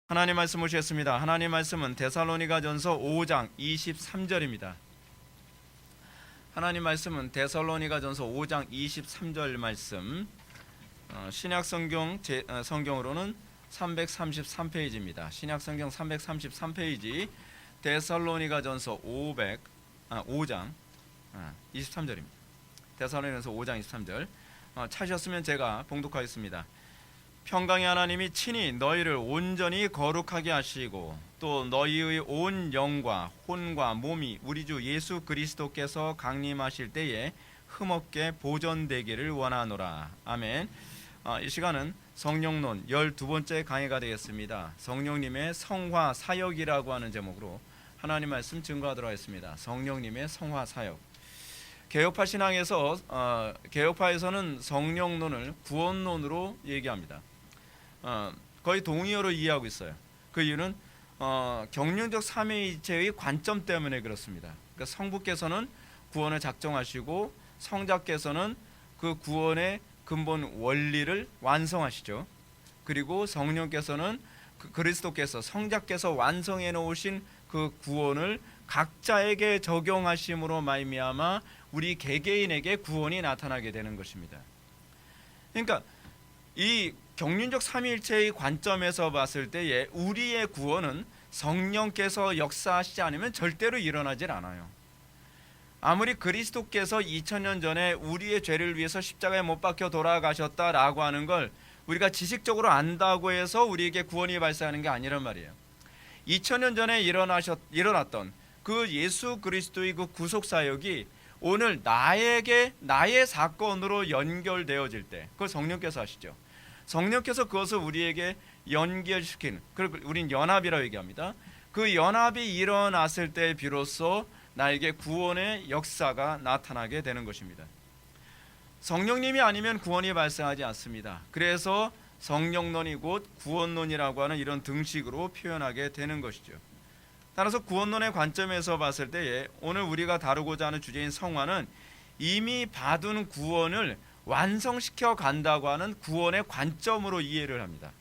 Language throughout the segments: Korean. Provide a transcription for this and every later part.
하나님 말씀 보시겠습니다. 하나님 말씀은 데살로니가전서 5장 23절입니다. 하나님 말씀은 데살로니가전서 5장 23절 말씀, 신약 성경 성경으로는 333페이지입니다. 신약 성경 333페이지 데살로니가전서 5장 23절입니다. 데살로니가전서 5장 23절 찾으셨으면 제가 봉독하겠습니다. 평강의 하나님이 친히 너희를 온전히 거룩하게 하시고 또 너희의 온 영과 혼과 몸이 우리 주 예수 그리스도께서 강림하실 때에 흠없게 보존되기를 원하노라. 아멘. 이 시간은 성령론 12번째 강의가 되겠습니다. 성령님의 성화 사역이라고 하는 제목으로 하나님 말씀 증거하도록 하겠습니다. 성령님의 성화 사역. 개혁파 신앙에서 개혁파에서는 성령론을 구원론으로 얘기합니다. 거의 동의어로 이해하고 있어요. 그 이유는 경륜적 삼위일체의 관점 때문에 그렇습니다. 그러니까 성부께서는 구원을 작정하시고 성자께서는 그 구원의 근본 원리를 완성하시죠. 그리고 성령께서는 그리스도께서 성자께서 완성해 놓으신 그 구원을 각자에게 적용하심으로 말미암아 우리 개개인에게 구원이 나타나게 되는 것입니다. 그러니까 이 경륜적 삼위일체의 관점에서 봤을 때에 우리의 구원은 성령께서 역사하시지 않으면 절대로 일어나질 않아요. 아무리 그리스도께서 2000년 전에 우리의 죄를 위해서 십자가에 못 박혀 돌아가셨다라고 하는 걸 우리가 지식적으로 안다고 해서 우리에게 구원이 발생하는 게 아니란 말이에요. 2000년 전에 일어났던 그 예수 그리스도의 그 구속사역이 오늘 나의 사건으로 연결되어질 때 그걸 성령께서 하시죠. 성령께서 그것을 우리에게 연결시킨, 그걸 우린 연합이라고 얘기합니다. 그 연합이 일어났을 때 비로소 나에게 구원의 역사가 나타나게 되는 것입니다. 성령님이 아니면 구원이 발생하지 않습니다. 그래서 성령론이 곧 구원론이라고 하는 이런 등식으로 표현하게 되는 것이죠. 따라서 구원론의 관점에서 봤을 때에 오늘 우리가 다루고자 하는 주제인 성화는 이미 받은 구원을 완성시켜 간다고 하는 구원의 관점으로 이해를 합니다.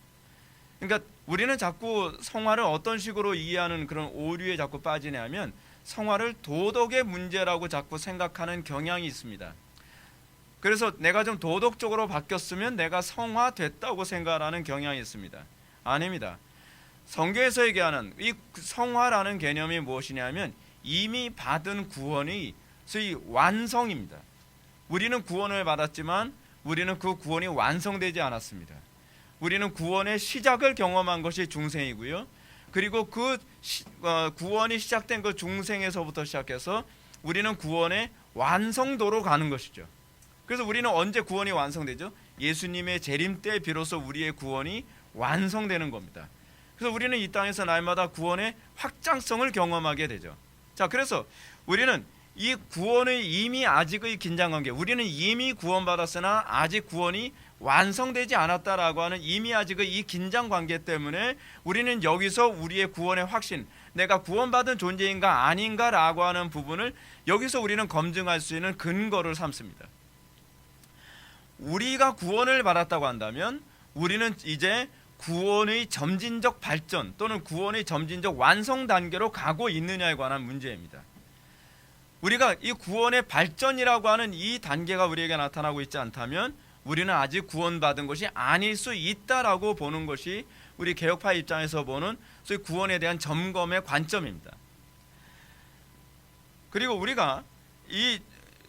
그러니까 우리는 자꾸 성화를 어떤 식으로 이해하는 그런 오류에 자꾸 빠지냐면 성화를 도덕의 문제라고 자꾸 생각하는 경향이 있습니다. 그래서 내가 좀 도덕적으로 바뀌었으면 내가 성화됐다고 생각하는 경향이 있습니다. 아닙니다. 성경에서 얘기하는 이 성화라는 개념이 무엇이냐면 이미 받은 구원이 소위 완성입니다. 우리는 구원을 받았지만 우리는 그 구원이 완성되지 않았습니다. 우리는 구원의 시작을 경험한 것이 중생이고요. 그리고 그 구원이 시작된 그 중생에서부터 시작해서 우리는 구원의 완성도로 가는 것이죠. 그래서 우리는 언제 구원이 완성되죠? 예수님의 재림 때 비로소 우리의 구원이 완성되는 겁니다. 그래서 우리는 이 땅에서 날마다 구원의 확장성을 경험하게 되죠. 자, 그래서 우리는 이 구원의 이미 아직의 긴장관계, 우리는 이미 구원받았으나 아직 구원이 완성되지 않았다라고 하는 이미 아직의 이 긴장관계 때문에 우리는 여기서 우리의 구원의 확신, 내가 구원받은 존재인가 아닌가라고 하는 부분을 여기서 우리는 검증할 수 있는 근거를 삼습니다. 우리가 구원을 받았다고 한다면 우리는 이제 구원의 점진적 발전 또는 구원의 점진적 완성 단계로 가고 있느냐에 관한 문제입니다. 우리가 이 구원의 발전이라고 하는 이 단계가 우리에게 나타나고 있지 않다면 우리는 아직 구원받은 것이 아닐 수 있다라고 보는 것이 우리 개혁파 입장에서 보는 소위 구원에 대한 점검의 관점입니다. 그리고 우리가 이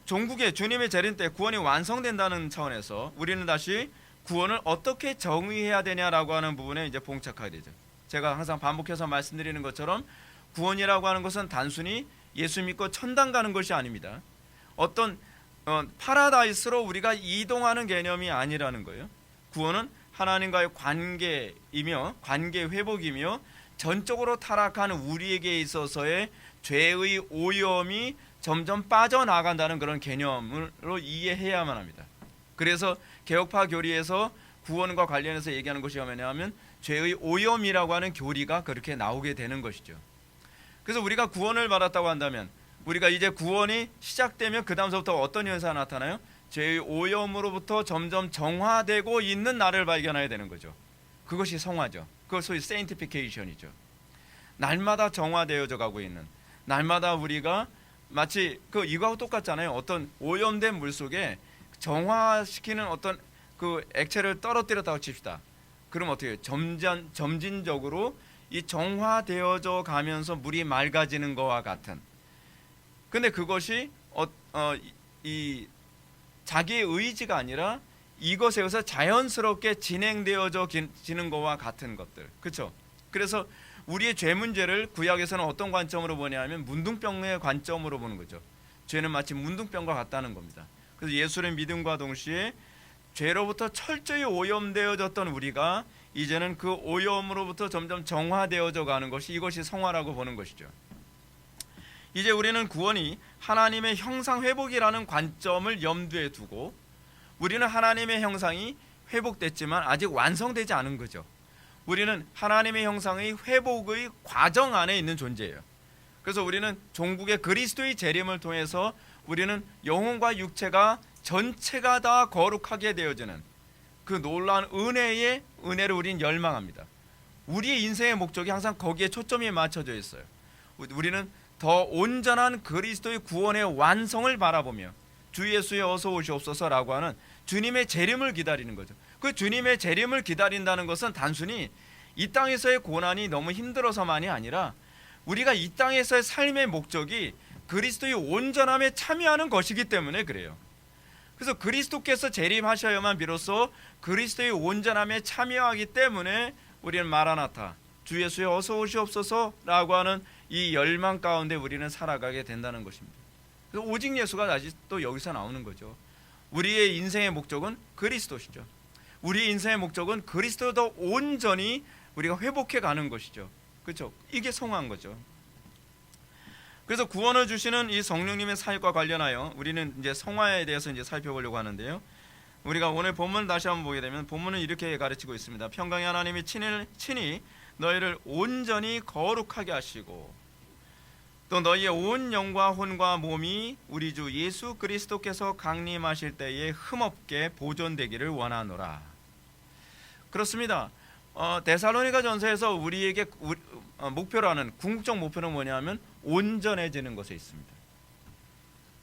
종국의 주님의 재림 때 구원이 완성된다는 차원에서 우리는 다시 구원을 어떻게 정의해야 되냐라고 하는 부분에 이제 봉착하게 되죠. 제가 항상 반복해서 말씀드리는 것처럼 구원이라고 하는 것은 단순히 예수 믿고 천당 가는 것이 아닙니다. 어떤 파라다이스로 우리가 이동하는 개념이 아니라는 거예요. 구원은 하나님과의 관계이며 관계 회복이며 전적으로 타락한 우리에게 있어서의 죄의 오염이 점점 빠져나간다는 그런 개념으로 이해해야만 합니다. 그래서 개혁파 교리에서 구원과 관련해서 얘기하는 것이 뭐냐면 죄의 오염이라고 하는 교리가 그렇게 나오게 되는 것이죠. 그래서 우리가 구원을 받았다고 한다면 우리가 이제 구원이 시작되면 그 다음서부터 어떤 현상이 나타나요? 죄의 오염으로부터 점점 정화되고 있는 나를 발견해야 되는 거죠. 그것이 성화죠. 그 소위 sanctification이죠. 날마다 정화되어져 가고 있는, 날마다 우리가 마치 이거하고 똑같잖아요. 어떤 오염된 물 속에 정화시키는 어떤 그 액체를 떨어뜨렸다고 칩시다. 그럼 어떻게 해요? 점진적으로 이 정화되어져 가면서 물이 맑아지는 것과 같은. 근데 그것이 이 자기의 의지가 아니라 이것에 의해서 자연스럽게 진행되어져 지는 것과 같은 것들. 그렇죠? 그래서 우리의 죄 문제를 구약에서는 어떤 관점으로 보냐면 문둥병의 관점으로 보는 거죠. 죄는 마치 문둥병과 같다는 겁니다. 그래서 예수를 믿음과 동시에 죄로부터 철저히 오염되어졌던 우리가 이제는 그 오염으로부터 점점 정화되어져 가는 것이, 이것이 성화라고 보는 것이죠. 이제 우리는 구원이 하나님의 형상 회복이라는 관점을 염두에 두고, 우리는 하나님의 형상이 회복됐지만 아직 완성되지 않은 거죠. 우리는 하나님의 형상의 회복의 과정 안에 있는 존재예요. 그래서 우리는 종국의 그리스도의 재림을 통해서 우리는 영혼과 육체가 전체가 다 거룩하게 되어지는 그 놀라운 은혜를 우리는 열망합니다. 우리의 인생의 목적이 항상 거기에 초점이 맞춰져 있어요. 우리는 더 온전한 그리스도의 구원의 완성을 바라보며 주 예수의 어서 오시옵소서라고 하는 주님의 재림을 기다리는 거죠. 그 주님의 재림을 기다린다는 것은 단순히 이 땅에서의 고난이 너무 힘들어서만이 아니라 우리가 이 땅에서의 삶의 목적이 그리스도의 온전함에 참여하는 것이기 때문에 그래요. 그래서 그리스도께서 재림하셔야만 비로소 그리스도의 온전함에 참여하기 때문에 우리는 마라나타, 주 예수의 어서 오시옵소서라고 하는 이 열망 가운데 우리는 살아가게 된다는 것입니다. 그래서 오직 예수가 다시 또 여기서 나오는 거죠. 우리의 인생의 목적은 그리스도시죠. 우리의 인생의 목적은 그리스도를 더 온전히 우리가 회복해 가는 것이죠. 그렇죠? 이게 성화인 거죠. 그래서 구원을 주시는 이 성령님의 사역과 관련하여 우리는 이제 성화에 대해서 이제 살펴보려고 하는데요. 우리가 오늘 본문 다시 한번 보게 되면 본문은 이렇게 가르치고 있습니다. 평강의 하나님이 친히 너희를 온전히 거룩하게 하시고 또 너희의 온 영과 혼과 몸이 우리 주 예수 그리스도께서 강림하실 때에 흠없게 보존되기를 원하노라. 그렇습니다. 데살로니가 전서에서 우리에게 목표로 하는 궁극적 목표는 뭐냐면 온전해지는 것에 있습니다.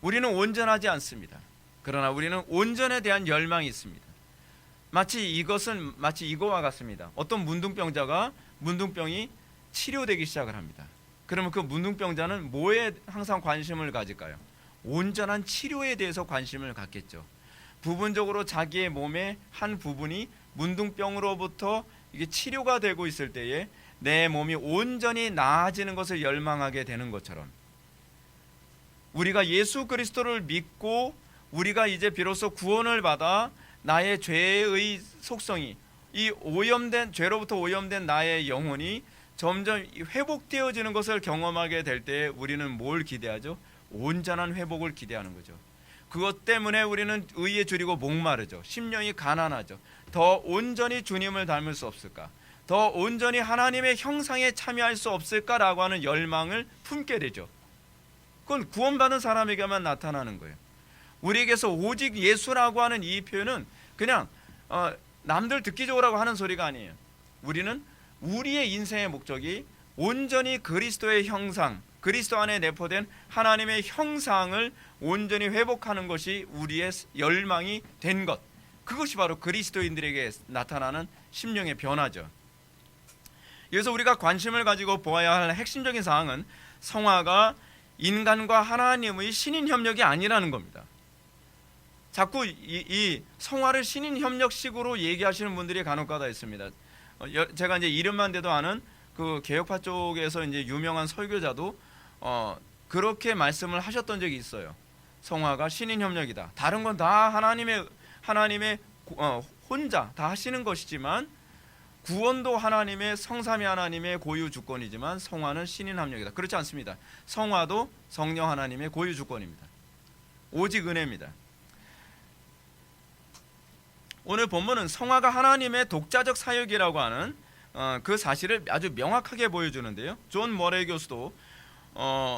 우리는 온전하지 않습니다. 그러나 우리는 온전에 대한 열망이 있습니다. 마치 이거와 같습니다. 어떤 문둥병자가 문둥병이 치료되기 시작을 합니다. 그러면 그 문둥병자는 뭐에 항상 관심을 가질까요? 온전한 치료에 대해서 관심을 갖겠죠. 부분적으로 자기의 몸의 한 부분이 문둥병으로부터 이게 치료가 되고 있을 때에 내 몸이 온전히 나아지는 것을 열망하게 되는 것처럼 우리가 예수 그리스도를 믿고 우리가 이제 비로소 구원을 받아 나의 죄의 속성이 이 죄로부터 오염된 나의 영혼이 점점 회복되어지는 것을 경험하게 될 때 우리는 뭘 기대하죠? 온전한 회복을 기대하는 거죠. 그것 때문에 우리는 의에 줄이고 목마르죠. 심령이 가난하죠. 더 온전히 주님을 닮을 수 없을까? 더 온전히 하나님의 형상에 참여할 수 없을까라고 하는 열망을 품게 되죠. 그건 구원받은 사람에게만 나타나는 거예요. 우리에게서 오직 예수라고 하는 이 표현은 그냥 남들 듣기 좋으라고 하는 소리가 아니에요. 우리는 우리의 인생의 목적이 온전히 그리스도의 형상, 그리스도 안에 내포된 하나님의 형상을 온전히 회복하는 것이 우리의 열망이 된 것, 그것이 바로 그리스도인들에게 나타나는 심령의 변화죠. 그래서 우리가 관심을 가지고 보아야 할 핵심적인 사항은 성화가 인간과 하나님의 신인 협력이 아니라는 겁니다. 자꾸 이 성화를 신인 협력식으로 얘기하시는 분들이 간혹가다 있습니다. 제가 이제 이름만 대도 아는 그 개혁파 쪽에서 이제 유명한 설교자도 그렇게 말씀을 하셨던 적이 있어요. 성화가 신인 협력이다. 다른 건 다 하나님의 혼자 다 하시는 것이지만 구원도 하나님의 성삼위 하나님의 고유 주권이지만 성화는 신인 협력이다. 그렇지 않습니다. 성화도 성령 하나님의 고유 주권입니다. 오직 은혜입니다. 오늘 본문은 성화가 하나님의 독자적 사역이라고 하는 그 사실을 아주 명확하게 보여주는데요. 존 머레이 교수도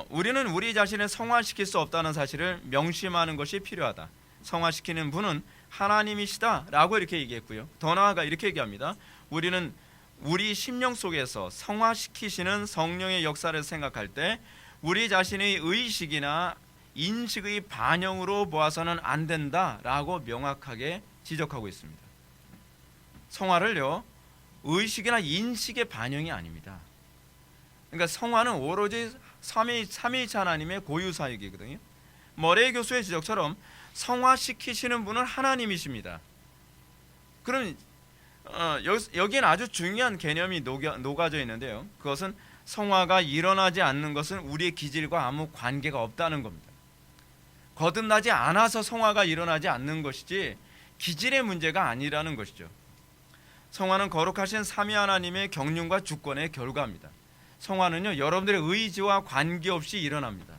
우리는 우리 자신을 성화시킬 수 없다는 사실을 명심하는 것이 필요하다. 성화시키는 분은 하나님이시다라고 이렇게 얘기했고요. 더 나아가 이렇게 얘기합니다. 우리는 우리 심령 속에서 성화시키시는 성령의 역사를 생각할 때 우리 자신의 의식이나 인식의 반영으로 보아서는 안 된다라고 명확하게 지적하고 있습니다. 성화를요, 의식이나 인식의 반영이 아닙니다. 그러니까 성화는 오로지 삼위일체 하나님의 고유 사역이거든요. 머레이 교수의 지적처럼 성화시키시는 분은 하나님이십니다. 그럼 여기엔 아주 중요한 개념이 녹아져 있는데요. 그것은 성화가 일어나지 않는 것은 우리의 기질과 아무 관계가 없다는 겁니다. 거듭나지 않아서 성화가 일어나지 않는 것이지 기질의 문제가 아니라는 것이죠. 성화는 거룩하신 삼위 하나님의 경륜과 주권의 결과입니다. 성화는요, 여러분들의 의지와 관계없이 일어납니다.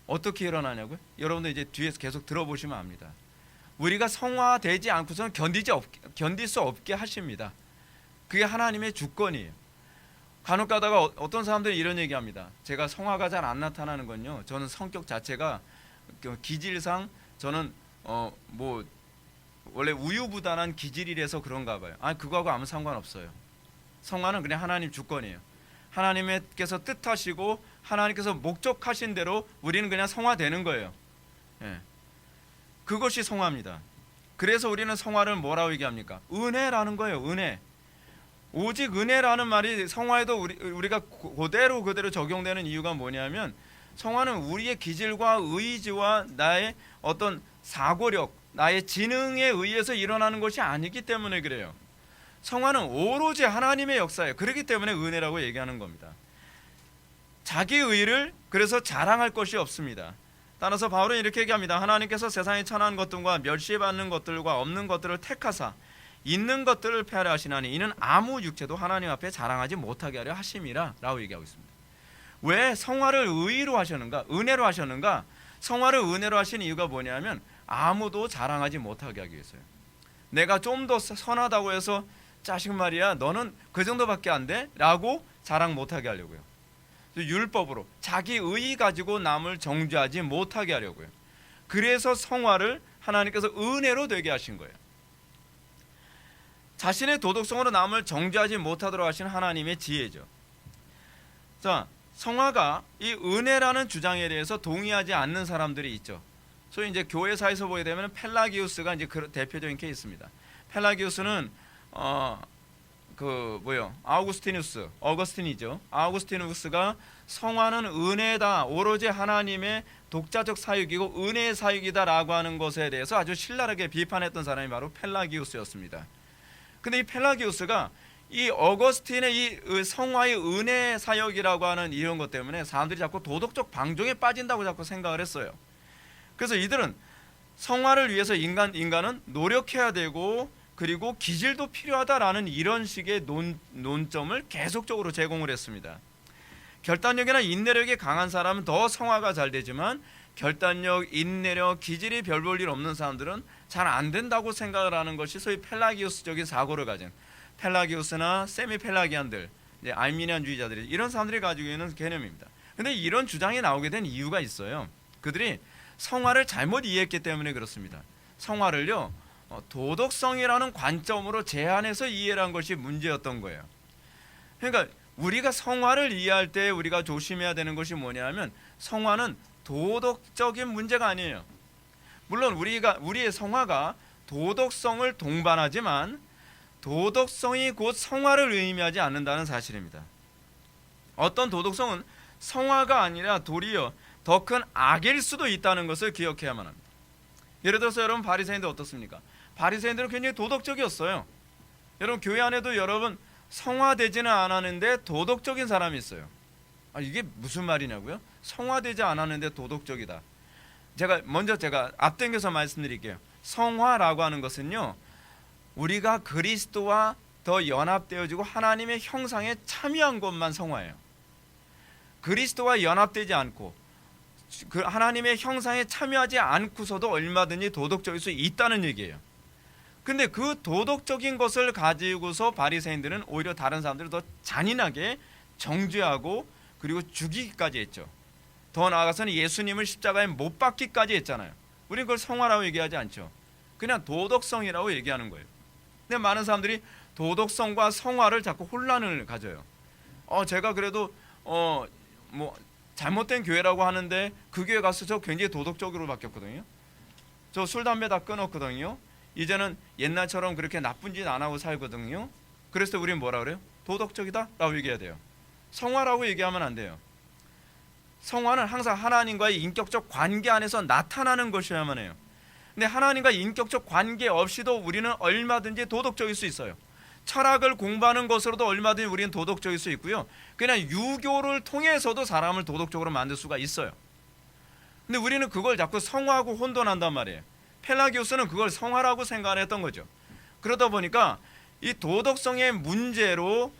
어떻게 일어나냐고요? 여러분들 이제 뒤에서 계속 들어보시면 압니다. 우리가 성화되지 않고서는 견딜 수 없게 하십니다. 그게 하나님의 주권이에요. 간혹 가다가 어떤 사람들이 이런 얘기합니다. 제가 성화가 잘 안 나타나는 건요, 저는 성격 자체가 기질상 저는 원래 우유부단한 기질이라서 그런가 봐요. 그거하고 아무 상관없어요. 성화는 그냥 하나님 주권이에요. 하나님께서 뜻하시고 하나님께서 목적하신 대로 우리는 그냥 성화되는 거예요. 예. 그것이 성화입니다. 그래서 우리는 성화를 뭐라고 얘기합니까? 은혜라는 거예요. 은혜. 오직 은혜라는 말이 성화에도 우리가 그대로 적용되는 이유가 뭐냐면, 성화는 우리의 기질과 의지와 나의 어떤 사고력, 나의 지능에 의해서 일어나는 것이 아니기 때문에 그래요. 성화는 오로지 하나님의 역사예요. 그렇기 때문에 은혜라고 얘기하는 겁니다. 자기 의를 그래서 자랑할 것이 없습니다. 따라서 바울은 이렇게 얘기합니다. 하나님께서 세상에 천한 것들과 멸시받는 것들과 없는 것들을 택하사 있는 것들을 폐하려 하시나니 이는 아무 육체도 하나님 앞에 자랑하지 못하게 하려 하심이라 라고 얘기하고 있습니다. 왜 성화를 의로 하셨는가? 은혜로 하셨는가? 성화를 은혜로 하신 이유가 뭐냐면 아무도 자랑하지 못하게 하기 위해서요. 내가 좀 더 선하다고 해서 자식 말이야 너는 그 정도밖에 안 돼? 라고 자랑 못하게 하려고요. 율법으로 자기 의 가지고 남을 정죄하지 못하게 하려고요. 그래서 성화를 하나님께서 은혜로 되게 하신 거예요. 자신의 도덕성으로 남을 정죄하지 못하도록 하신 하나님의 지혜죠. 자, 성화가 이 은혜라는 주장에 대해서 동의하지 않는 사람들이 있죠. 소위 이제 교회사에서 보게 되면 펠라기우스가 이제 그 대표적인 케이스입니다. 펠라기우스는 어거스티누스이죠. 아우구스티누스가 성화는 은혜다, 오로지 하나님의 독자적 사역이고 은혜의 사역이다라고 하는 것에 대해서 아주 신랄하게 비판했던 사람이 바로 펠라기우스였습니다. 근데 이 펠라기우스가 이 어거스틴의 이 성화의 은혜 사역이라고 하는 이런 것 때문에 사람들이 자꾸 도덕적 방종에 빠진다고 자꾸 생각을 했어요. 그래서 이들은 성화를 위해서 인간은 노력해야 되고 그리고 기질도 필요하다라는 이런 식의 논점을 계속적으로 제공을 했습니다. 결단력이나 인내력이 강한 사람은 더 성화가 잘 되지만 결단력, 인내력, 기질이 별 볼 일 없는 사람들은 잘 안 된다고 생각을 하는 것이 소위 펠라기우스적인 사고를 가진 펠라기우스나 세미펠라기안들, 알미니안주의자들이 이런 사람들이 가지고 있는 개념입니다. 그런데 이런 주장이 나오게 된 이유가 있어요. 그들이 성화를 잘못 이해했기 때문에 그렇습니다. 성화를요, 도덕성이라는 관점으로 제한해서 이해한 것이 문제였던 거예요. 그러니까 우리가 성화를 이해할 때 우리가 조심해야 되는 것이 뭐냐면 성화는 도덕적인 문제가 아니에요. 물론 우리의 성화가 도덕성을 동반하지만 도덕성이 곧 성화를 의미하지 않는다는 사실입니다. 어떤 도덕성은 성화가 아니라 도리어 더 큰 악일 수도 있다는 것을 기억해야만 합니다. 예를 들어서 여러분 바리새인들 어떻습니까? 바리새인들은 굉장히 도덕적이었어요. 여러분 교회 안에도 여러분 성화되지는 않았는데 도덕적인 사람이 있어요. 이게 무슨 말이냐고요? 성화되지 않았는데 도덕적이다. 제가 앞당겨서 말씀드릴게요. 성화라고 하는 것은요, 우리가 그리스도와 더 연합되어지고 하나님의 형상에 참여한 것만 성화예요. 그리스도와 연합되지 않고 하나님의 형상에 참여하지 않고서도 얼마든지 도덕적일 수 있다는 얘기예요. 근데 그 도덕적인 것을 가지고서 바리새인들은 오히려 다른 사람들을 더 잔인하게 정죄하고 그리고 죽이기까지 했죠. 더 나아가서는 예수님을 십자가에 못 박기까지 했잖아요. 우리는 그걸 성화라고 얘기하지 않죠. 그냥 도덕성이라고 얘기하는 거예요. 근데 많은 사람들이 도덕성과 성화를 자꾸 혼란을 가져요. 제가 그래도 뭐 잘못된 교회라고 하는데 그 교회 가서 저 굉장히 도덕적으로 바뀌었거든요. 저 술 담배 다 끊었거든요. 이제는 옛날처럼 그렇게 나쁜 짓 안 하고 살거든요. 그래서 우리는 뭐라 그래요? 도덕적이다 라고 얘기해야 돼요. 성화라고 얘기하면 안 돼요. 성화는 항상 하나님과의 인격적 관계 안에서 나타나는 것이어야만 해요. 근데 하나님과 인격적 관계 없이도 우리는 얼마든지 도덕적일 수 있어요. 철학을 공부하는 것으로도 얼마든지 우리는 도덕적일 수 있고요. 그냥 유교를 통해서도 사람을 도덕적으로 만들 수가 있어요. 근데 우리는 그걸 자꾸 성화하고 혼돈한단 말이에요. 펠라기오스는 그걸 성화라고 생각했던 거죠. 그러다 보니까 이 도덕성의 문제로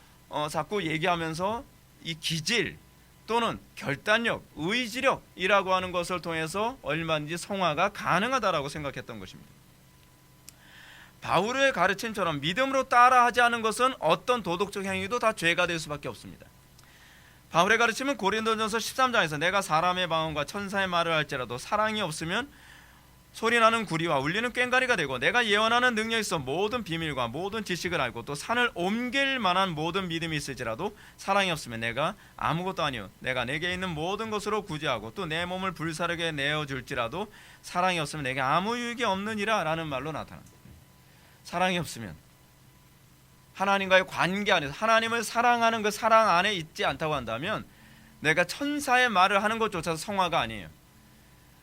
자꾸 얘기하면서 이 기질 또는 결단력, 의지력이라고 하는 것을 통해서 얼마든지 성화가 가능하다라고 생각했던 것입니다. 바울의 가르침처럼 믿음으로 따라하지 않은 것은 어떤 도덕적 행위도 다 죄가 될 수밖에 없습니다. 바울의 가르침은 고린도전서 13장에서 내가 사람의 방언과 천사의 말을 할지라도 사랑이 없으면 소리나는 구리와 울리는 꽹과리가 되고 내가 예언하는 능력이 있어 모든 비밀과 모든 지식을 알고 또 산을 옮길 만한 모든 믿음이 있을지라도 사랑이 없으면 내가 아무것도 아니요 내가 내게 있는 모든 것으로 구제하고 또 내 몸을 불사르게 내어줄지라도 사랑이 없으면 내게 아무 유익이 없느니라 라는 말로 나타납니다. 사랑이 없으면 하나님과의 관계 안에서 하나님을 사랑하는 그 사랑 안에 있지 않다고 한다면 내가 천사의 말을 하는 것조차도 성화가 아니에요.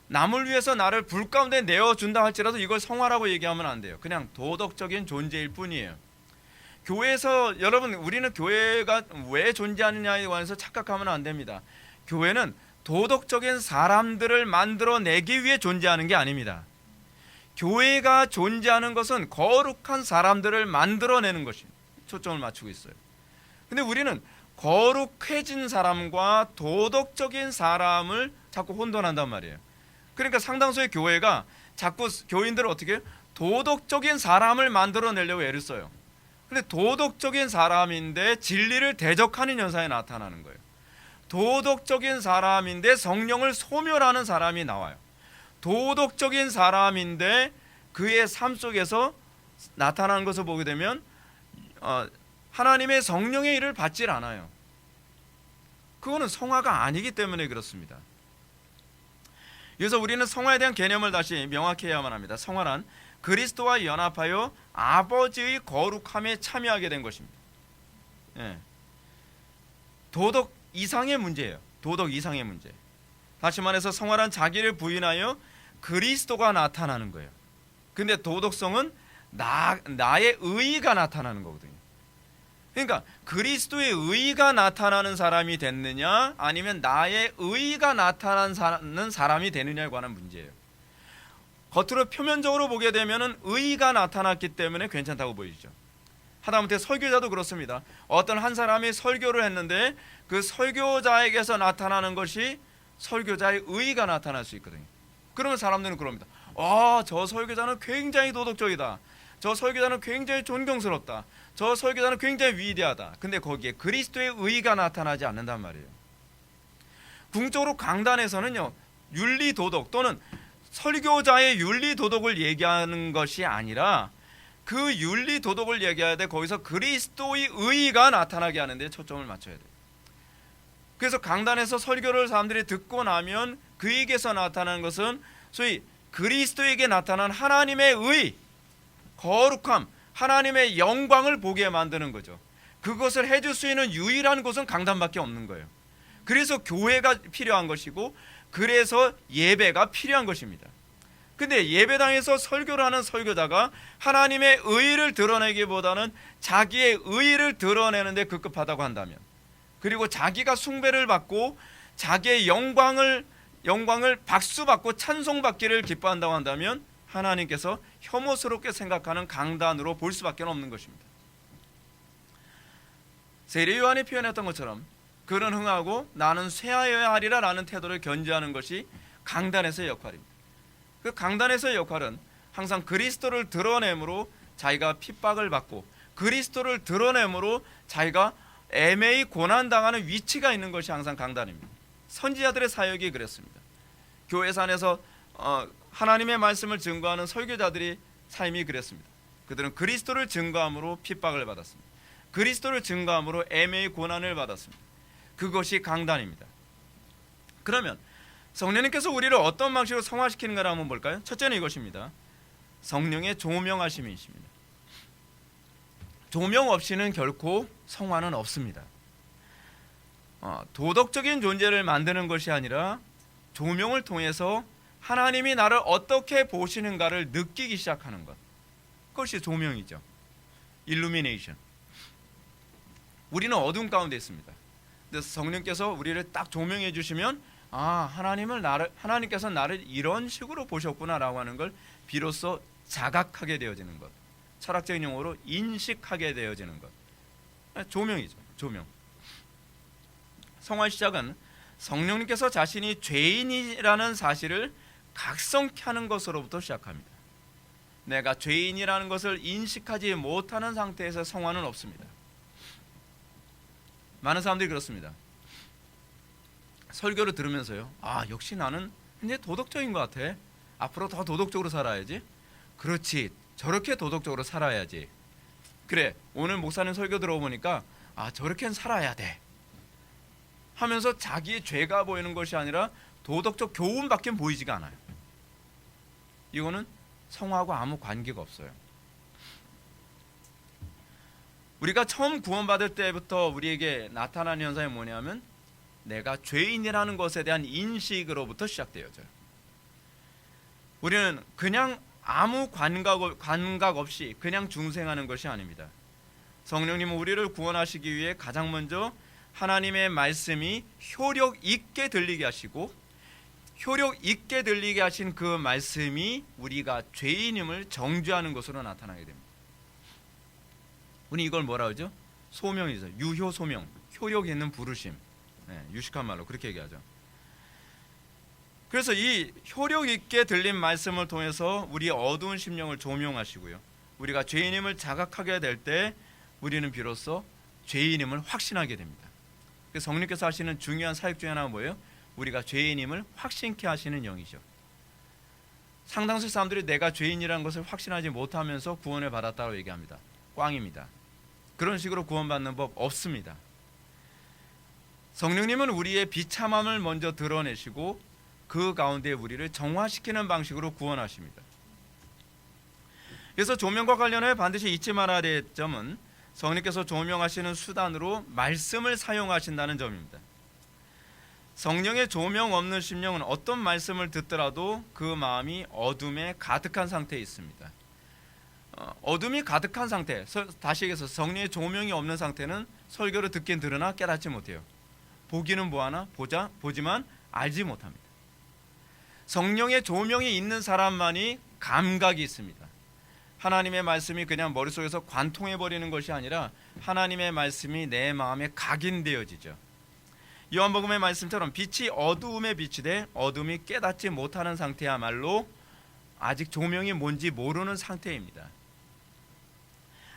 남을 위해서 나를 불 가운데 내어준다 할지라도 이걸 성화라고 얘기하면 안 돼요. 그냥 도덕적인 존재일 뿐이에요. 교회에서 여러분 우리는 교회가 왜 존재하느냐에 관해서 착각하면 안 됩니다. 교회는 도덕적인 사람들을 만들어내기 위해 존재하는 게 아닙니다. 교회가 존재하는 것은 거룩한 사람들을 만들어내는 것이 초점을 맞추고 있어요. 근데 우리는 거룩해진 사람과 도덕적인 사람을 자꾸 혼돈한단 말이에요. 그러니까 상당수의 교회가 자꾸 교인들을 어떻게 해요? 도덕적인 사람을 만들어내려고 애를 써요. 근데 도덕적인 사람인데 진리를 대적하는 현상이 나타나는 거예요. 도덕적인 사람인데 성령을 소멸하는 사람이 나와요. 도덕적인 사람인데 그의 삶 속에서 나타나는 것을 보게 되면 하나님의 성령의 일을 받질 않아요. 그거는 성화가 아니기 때문에 그렇습니다. 그래서 우리는 성화에 대한 개념을 다시 명확히 해야만 합니다. 성화란 그리스도와 연합하여 아버지의 거룩함에 참여하게 된 것입니다. 도덕 이상의 문제예요. 도덕 이상의 문제. 다시 말해서 성화란 자기를 부인하여 그리스도가 나타나는 거예요. 근데 도덕성은 나의 의의가 나타나는 거거든요. 그러니까 그리스도의 의의가 나타나는 사람이 됐느냐 아니면 나의 의의가 나타나는 사람이 되느냐에 관한 문제예요. 겉으로 표면적으로 보게 되면 의의가 나타났기 때문에 괜찮다고 보이죠. 하다못해 설교자도 그렇습니다. 어떤 한 사람이 설교를 했는데 그 설교자에게서 나타나는 것이 설교자의 의의가 나타날 수 있거든요. 그러면 사람들은 그럽니다. 저 설교자는 굉장히 도덕적이다. 저 설교자는 굉장히 존경스럽다. 저 설교자는 굉장히 위대하다. 근데 거기에 그리스도의 의의가 나타나지 않는단 말이에요. 궁극적으로 강단에서는요, 윤리 도덕 또는 설교자의 윤리 도덕을 얘기하는 것이 아니라 그 윤리 도덕을 얘기해야 돼. 거기서 그리스도의 의의가 나타나게 하는 데 초점을 맞춰야 돼요. 그래서 강단에서 설교를 사람들이 듣고 나면 그에게서 나타나는 것은 소위 그리스도에게 나타난 하나님의 의, 거룩함, 하나님의 영광을 보게 만드는 거죠. 그것을 해줄 수 있는 유일한 곳은 강단밖에 없는 거예요. 그래서 교회가 필요한 것이고 그래서 예배가 필요한 것입니다. 근데 예배당에서 설교를 하는 설교자가 하나님의 의의를 드러내기보다는 자기의 의의를 드러내는 데 급급하다고 한다면, 그리고 자기가 숭배를 받고 자기의 영광을 박수받고 찬송받기를 기뻐한다고 한다면 하나님께서 혐오스럽게 생각하는 강단으로 볼 수밖에 없는 것입니다. 세례 요한이 표현했던 것처럼 그는 흥하고 나는 쇠하여야 하리라 라는 태도를 견지하는 것이 강단에서의 역할입니다. 그 강단에서의 역할은 항상 그리스도를 드러내므로 자기가 핍박을 받고 그리스도를 드러내므로 자기가 애매히 고난당하는 위치가 있는 것이 항상 강단입니다. 선지자들의 사역이 그랬습니다. 교회 안에서 하나님의 말씀을 증거하는 설교자들이 삶이 그랬습니다. 그들은 그리스도를 증거함으로 핍박을 받았습니다. 그리스도를 증거함으로 애매의 고난을 받았습니다. 그것이 강단입니다. 그러면 성령님께서 우리를 어떤 방식으로 성화시키는가를 한번 볼까요? 첫째는 이것입니다. 성령의 조명하심이십니다. 조명 없이는 결코 성화는 없습니다. 도덕적인 존재를 만드는 것이 아니라 조명을 통해서 하나님이 나를 어떻게 보시는가를 느끼기 시작하는 것, 그것이 조명이죠. 일루미네이션. 우리는 어둠 가운데 있습니다. 그래서 성령께서 우리를 딱 조명해 주시면 하나님께서 나를 이런 식으로 보셨구나라고 하는 걸 비로소 자각하게 되어지는 것, 철학적인 용어로 인식하게 되어지는 것, 조명이죠. 조명. 성화의 시작은 성령님께서 자신이 죄인이라는 사실을 각성케 하는 것으로부터 시작합니다. 내가 죄인이라는 것을 인식하지 못하는 상태에서 성화는 없습니다. 많은 사람들이 그렇습니다. 설교를 들으면서요, 역시 나는 굉장히 도덕적인 것 같아. 앞으로 더 도덕적으로 살아야지. 그렇지, 저렇게 도덕적으로 살아야지. 그래, 오늘 목사님 설교 들어보니까 저렇게는 살아야 돼 하면서 자기의 죄가 보이는 것이 아니라 도덕적 교훈밖에 보이지가 않아요. 이거는 성화하고 아무 관계가 없어요. 우리가 처음 구원받을 때부터 우리에게 나타나는 현상이 뭐냐면 내가 죄인이라는 것에 대한 인식으로부터 시작되어져요. 우리는 그냥 아무 관각 없이 그냥 중생하는 것이 아닙니다. 성령님은 우리를 구원하시기 위해 가장 먼저 하나님의 말씀이 효력 있게 들리게 하시고, 효력 있게 들리게 하신 그 말씀이 우리가 죄인임을 정죄하는 것으로 나타나게 됩니다. 우리 이걸 뭐라 그러죠? 소명이죠. 유효소명, 효력 있는 부르심. 유식한 말로 그렇게 얘기하죠. 그래서 이 효력 있게 들린 말씀을 통해서 우리 어두운 심령을 조명하시고요, 우리가 죄인임을 자각하게 될 때 우리는 비로소 죄인임을 확신하게 됩니다. 그래서 성령께서 하시는 중요한 사역 중에 하나가 뭐예요? 우리가 죄인임을 확신케 하시는 영이죠. 상당수 사람들이 내가 죄인이라는 것을 확신하지 못하면서 구원을 받았다고 얘기합니다. 꽝입니다. 그런 식으로 구원받는 법 없습니다. 성령님은 우리의 비참함을 먼저 드러내시고 그 가운데 우리를 정화시키는 방식으로 구원하십니다. 그래서 조명과 관련해 반드시 잊지 말아야 될 점은 성령께서 조명하시는 수단으로 말씀을 사용하신다는 점입니다. 성령의 조명 없는 심령은 어떤 말씀을 듣더라도 그 마음이 어둠에 가득한 상태에 있습니다. 어둠이 가득한 상태, 다시 얘기해서 성령의 조명이 없는 상태는 설교를 듣긴 들으나 깨닫지 못해요. 보기는 보아나 보지만 알지 못합니다. 성령의 조명이 있는 사람만이 감각이 있습니다. 하나님의 말씀이 그냥 머릿속에서 관통해버리는 것이 아니라 하나님의 말씀이 내 마음에 각인되어지죠. 요한복음의 말씀처럼 빛이 어두움에 비치되 어둠이 깨닫지 못하는 상태야말로 아직 조명이 뭔지 모르는 상태입니다.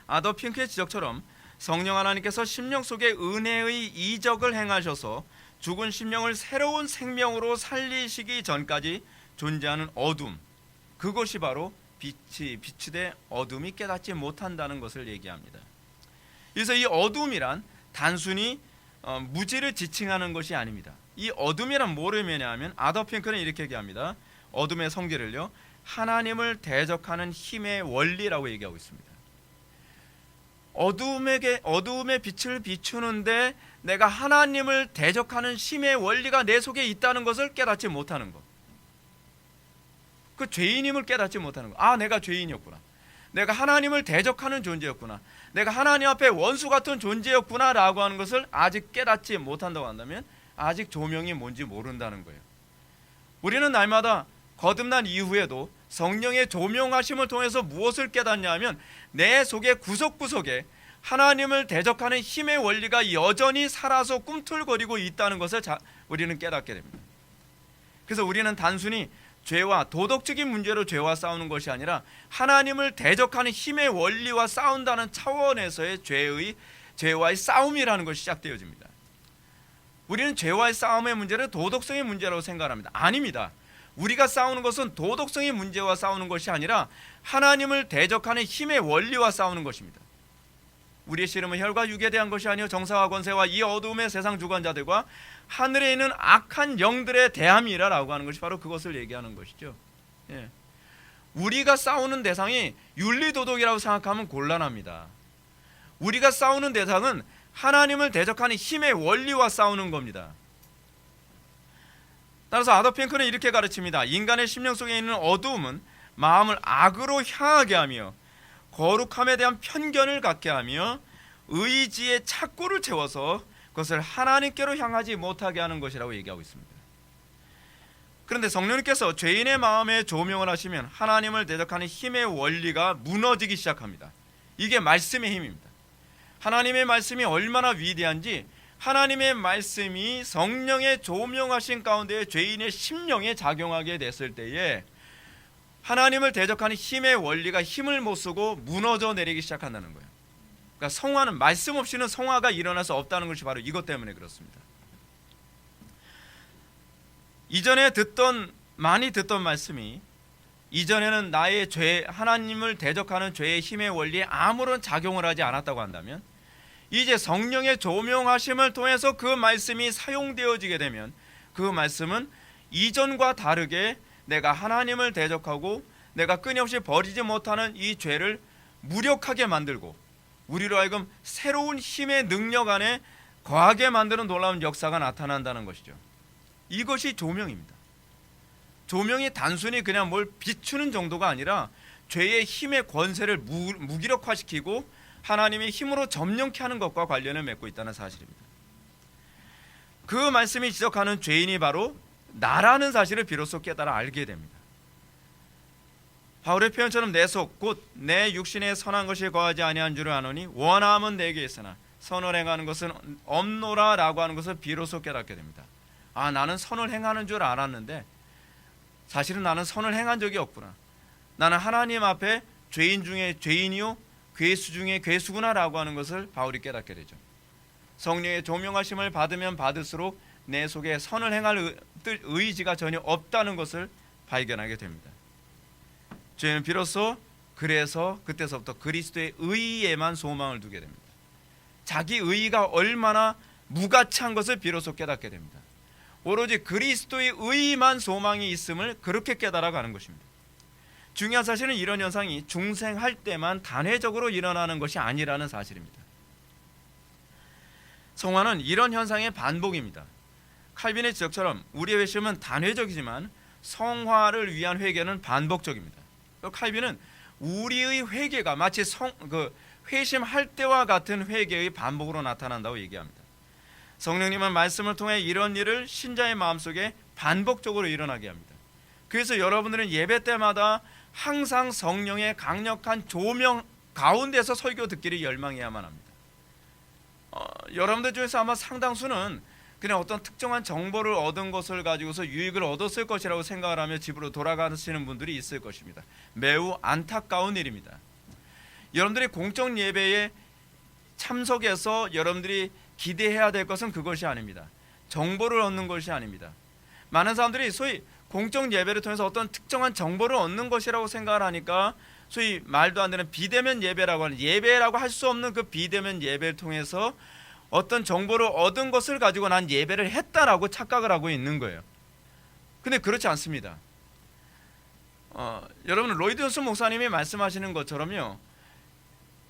아더 핑크의 지적처럼 성령 하나님께서 심령 속에 은혜의 이적을 행하셔서 죽은 심령을 새로운 생명으로 살리시기 전까지 존재하는 어둠, 그것이 바로 빛이 비추되 어둠이 깨닫지 못한다는 것을 얘기합니다. 그래서 이 어둠이란 단순히 무지를 지칭하는 것이 아닙니다. 이 어둠이란 뭐를 의미하냐면 아더 핑크는 이렇게 얘기합니다. 어둠의 성질을요, 하나님을 대적하는 힘의 원리라고 얘기하고 있습니다. 어둠의 빛을 비추는데 내가 하나님을 대적하는 힘의 원리가 내 속에 있다는 것을 깨닫지 못하는 것, 그 죄인임을 깨닫지 못하는 것. 내가 죄인이었구나, 내가 하나님을 대적하는 존재였구나, 내가 하나님 앞에 원수 같은 존재였구나 라고 하는 것을 아직 깨닫지 못한다고 한다면 아직 조명이 뭔지 모른다는 거예요. 우리는 날마다 거듭난 이후에도 성령의 조명하심을 통해서 무엇을 깨닫냐 하면 내 속의 구석구석에 하나님을 대적하는 힘의 원리가 여전히 살아서 꿈틀거리고 있다는 것을 우리는 깨닫게 됩니다. 그래서 우리는 단순히 죄와 도덕적인 문제로 죄와 싸우는 것이 아니라 하나님을 대적하는 힘의 원리와 싸운다는 차원에서의 죄와의 싸움이라는 것이 시작되어집니다. 우리는 죄와의 싸움의 문제를 도덕성의 문제라고 생각합니다. 아닙니다. 우리가 싸우는 것은 도덕성의 문제와 싸우는 것이 아니라 하나님을 대적하는 힘의 원리와 싸우는 것입니다. 우리의 씨름은 혈과 육에 대한 것이 아니요 정사와 권세와 이 어두움의 세상 주관자들과 하늘에 있는 악한 영들에 대함이라라고 하는 것이 바로 그것을 얘기하는 것이죠. 예. 우리가 싸우는 대상이 윤리도덕이라고 생각하면 곤란합니다. 우리가 싸우는 대상은 하나님을 대적하는 힘의 원리와 싸우는 겁니다. 따라서 아도르 핑크는 이렇게 가르칩니다. 인간의 심령 속에 있는 어두움은 마음을 악으로 향하게 하며 거룩함에 대한 편견을 갖게 하며 의지의 착고를 채워서 그것을 하나님께로 향하지 못하게 하는 것이라고 얘기하고 있습니다. 그런데 성령님께서 죄인의 마음에 조명을 하시면 하나님을 대적하는 힘의 원리가 무너지기 시작합니다. 이게 말씀의 힘입니다. 하나님의 말씀이 얼마나 위대한지 하나님의 말씀이 성령의 조명하신 가운데 죄인의 심령에 작용하게 됐을 때에 하나님을 대적하는 힘의 원리가 힘을 못 쓰고 무너져 내리기 시작한다는 거예요. 그러니까 성화는 말씀 없이는 성화가 일어날 수 없다는 것이 바로 이것 때문에 그렇습니다. 이전에 많이 듣던 말씀이 이전에는 나의 죄, 하나님을 대적하는 죄의 힘의 원리에 아무런 작용을 하지 않았다고 한다면 이제 성령의 조명하심을 통해서 그 말씀이 사용되어지게 되면 그 말씀은 이전과 다르게 내가 하나님을 대적하고 내가 끊임없이 버리지 못하는 이 죄를 무력하게 만들고 우리로 하여금 새로운 힘의 능력 안에 거하게 만드는 놀라운 역사가 나타난다는 것이죠. 이것이 조명입니다. 조명이 단순히 그냥 뭘 비추는 정도가 아니라 죄의 힘의 권세를 무기력화시키고 하나님의 힘으로 점령케 하는 것과 관련을 맺고 있다는 사실입니다. 그 말씀이 지적하는 죄인이 바로 나라는 사실을 비로소 깨달아 알게 됩니다. 바울의 표현처럼 내 속 곧 내 육신에 선한 것이 거하지 아니한 줄을 아노니 원함은 내게 있으나 선을 행하는 것은 없노라라고 하는 것을 비로소 깨닫게 됩니다. 아, 나는 선을 행하는 줄 알았는데 사실은 나는 선을 행한 적이 없구나. 나는 하나님 앞에 죄인 중에 죄인이요 괴수 중에 괴수구나라고 하는 것을 바울이 깨닫게 되죠. 성령의 조명하심을 받으면 받을수록 내 속에 선을 행할 의지가 전혀 없다는 것을 발견하게 됩니다. 죄는 비로소 그래서 그때서부터 그리스도의 의에만 소망을 두게 됩니다. 자기 의의가 얼마나 무가치한 것을 비로소 깨닫게 됩니다. 오로지 그리스도의 의의만 소망이 있음을 그렇게 깨달아가는 것입니다. 중요한 사실은 이런 현상이 중생할 때만 단회적으로 일어나는 것이 아니라는 사실입니다. 성화는 이런 현상의 반복입니다. 칼빈의 지적처럼 우리의 회심은 단회적이지만 성화를 위한 회개는 반복적입니다. 칼빈은 우리의 회개가 마치 회심할 때와 같은 회개의 반복으로 나타난다고 얘기합니다. 성령님은 말씀을 통해 이런 일을 신자의 마음속에 반복적으로 일어나게 합니다. 그래서 여러분들은 예배 때마다 항상 성령의 강력한 조명 가운데서 설교 듣기를 열망해야만 합니다. 여러분들 중에서 아마 상당수는 그냥 어떤 특정한 정보를 얻은 것을 가지고서 유익을 얻었을 것이라고 생각을 하며 집으로 돌아가시는 분들이 있을 것입니다. 매우 안타까운 일입니다. 여러분들이 공적 예배에 참석해서 여러분들이 기대해야 될 것은 그것이 아닙니다. 정보를 얻는 것이 아닙니다. 많은 사람들이 소위 공적 예배를 통해서 어떤 특정한 정보를 얻는 것이라고 생각을 하니까 소위 말도 안 되는 비대면 예배라고 하는 예배라고 할 수 없는 그 비대면 예배를 통해서 어떤 정보를 얻은 것을 가지고 난 예배를 했다라고 착각을 하고 있는 거예요. 근데 그렇지 않습니다. 여러분 로이드 존슨 목사님이 말씀하시는 것처럼요,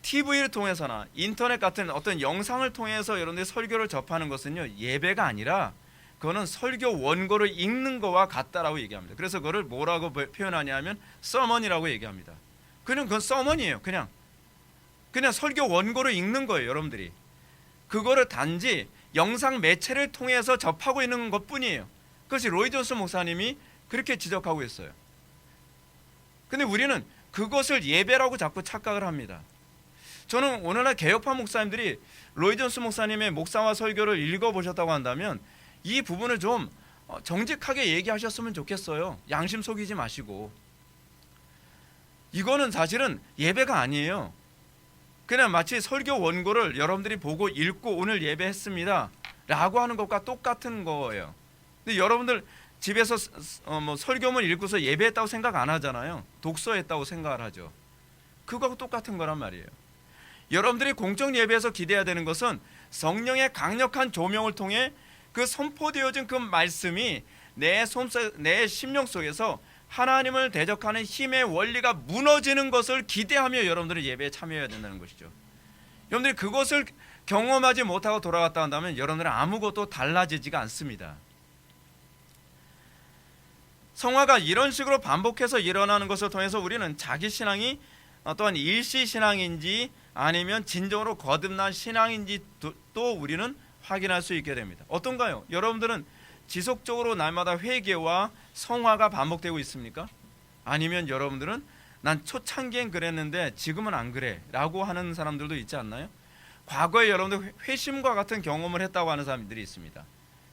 TV를 통해서나 인터넷 같은 어떤 영상을 통해서 여러분들이 설교를 접하는 것은요 예배가 아니라 그거는 설교 원고를 읽는 거와 같다라고 얘기합니다. 그래서 그거를 뭐라고 표현하냐면 서먼이라고 얘기합니다. 그건 서먼이에요. 그냥 설교 원고를 읽는 거예요. 여러분들이 그거를 단지 영상 매체를 통해서 접하고 있는 것뿐이에요. 그것이 로이드 존슨 목사님이 그렇게 지적하고 있어요. 근데 우리는 그것을 예배라고 자꾸 착각을 합니다. 저는 오늘날 개혁파 목사님들이 로이드 존슨 목사님의 목사와 설교를 읽어보셨다고 한다면 이 부분을 좀 정직하게 얘기하셨으면 좋겠어요. 양심 속이지 마시고. 이거는 사실은 예배가 아니에요. 그냥 마치 설교 원고를 여러분들이 보고 읽고 오늘 예배했습니다 라고 하는 것과 똑같은 거예요. 근데 여러분들 집에서 설교문 읽고서 예배했다고 생각 안 하잖아요. 독서했다고 생각을 하죠. 그거하고 똑같은 거란 말이에요. 여러분들이 공적 예배에서 기대해야 되는 것은 성령의 강력한 조명을 통해 그 선포되어진 그 말씀이 내 심령 속에서 하나님을 대적하는 힘의 원리가 무너지는 것을 기대하며 여러분들은 예배에 참여해야 된다는 것이죠. 여러분들이 그것을 경험하지 못하고 돌아갔다 한다면 여러분들은 아무것도 달라지지가 않습니다. 성화가 이런 식으로 반복해서 일어나는 것을 통해서 우리는 자기 신앙이 또한 일시 신앙인지 아니면 진정으로 거듭난 신앙인지 또 우리는 확인할 수 있게 됩니다. 어떤가요? 여러분들은 지속적으로 날마다 회개와 성화가 반복되고 있습니까? 아니면 여러분들은 난 초창기엔 그랬는데 지금은 안 그래 라고 하는 사람들도 있지 않나요? 과거에 여러분들 회심과 같은 경험을 했다고 하는 사람들이 있습니다.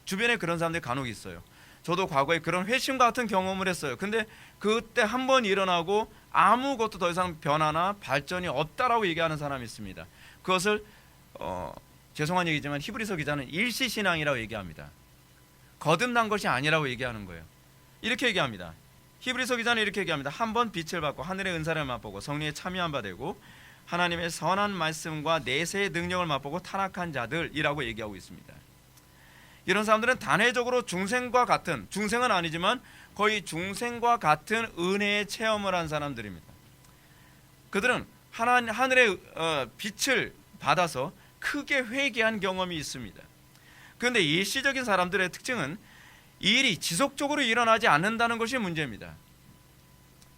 주변에 그런 사람들이 간혹 있어요. 저도 과거에 그런 회심과 같은 경험을 했어요. 근데 그때 한번 일어나고 아무것도 더 이상 변화나 발전이 없다라고 얘기하는 사람이 있습니다. 그것을 죄송한 얘기지만 히브리서 기자는 일시신앙이라고 얘기합니다. 거듭난 것이 아니라고 얘기하는 거예요. 이렇게 얘기합니다. 히브리서 기자는 이렇게 얘기합니다. 한번 빛을 받고 하늘의 은사를 맛보고 성령에 참여한 바 되고 하나님의 선한 말씀과 내세의 능력을 맛보고 타락한 자들이라고 얘기하고 있습니다. 이런 사람들은 단회적으로 중생과 같은, 중생은 아니지만 거의 중생과 같은 은혜의 체험을 한 사람들입니다. 그들은 하늘의 빛을 받아서 크게 회개한 경험이 있습니다. 그런데 일시적인 사람들의 특징은 이 일이 지속적으로 일어나지 않는다는 것이 문제입니다.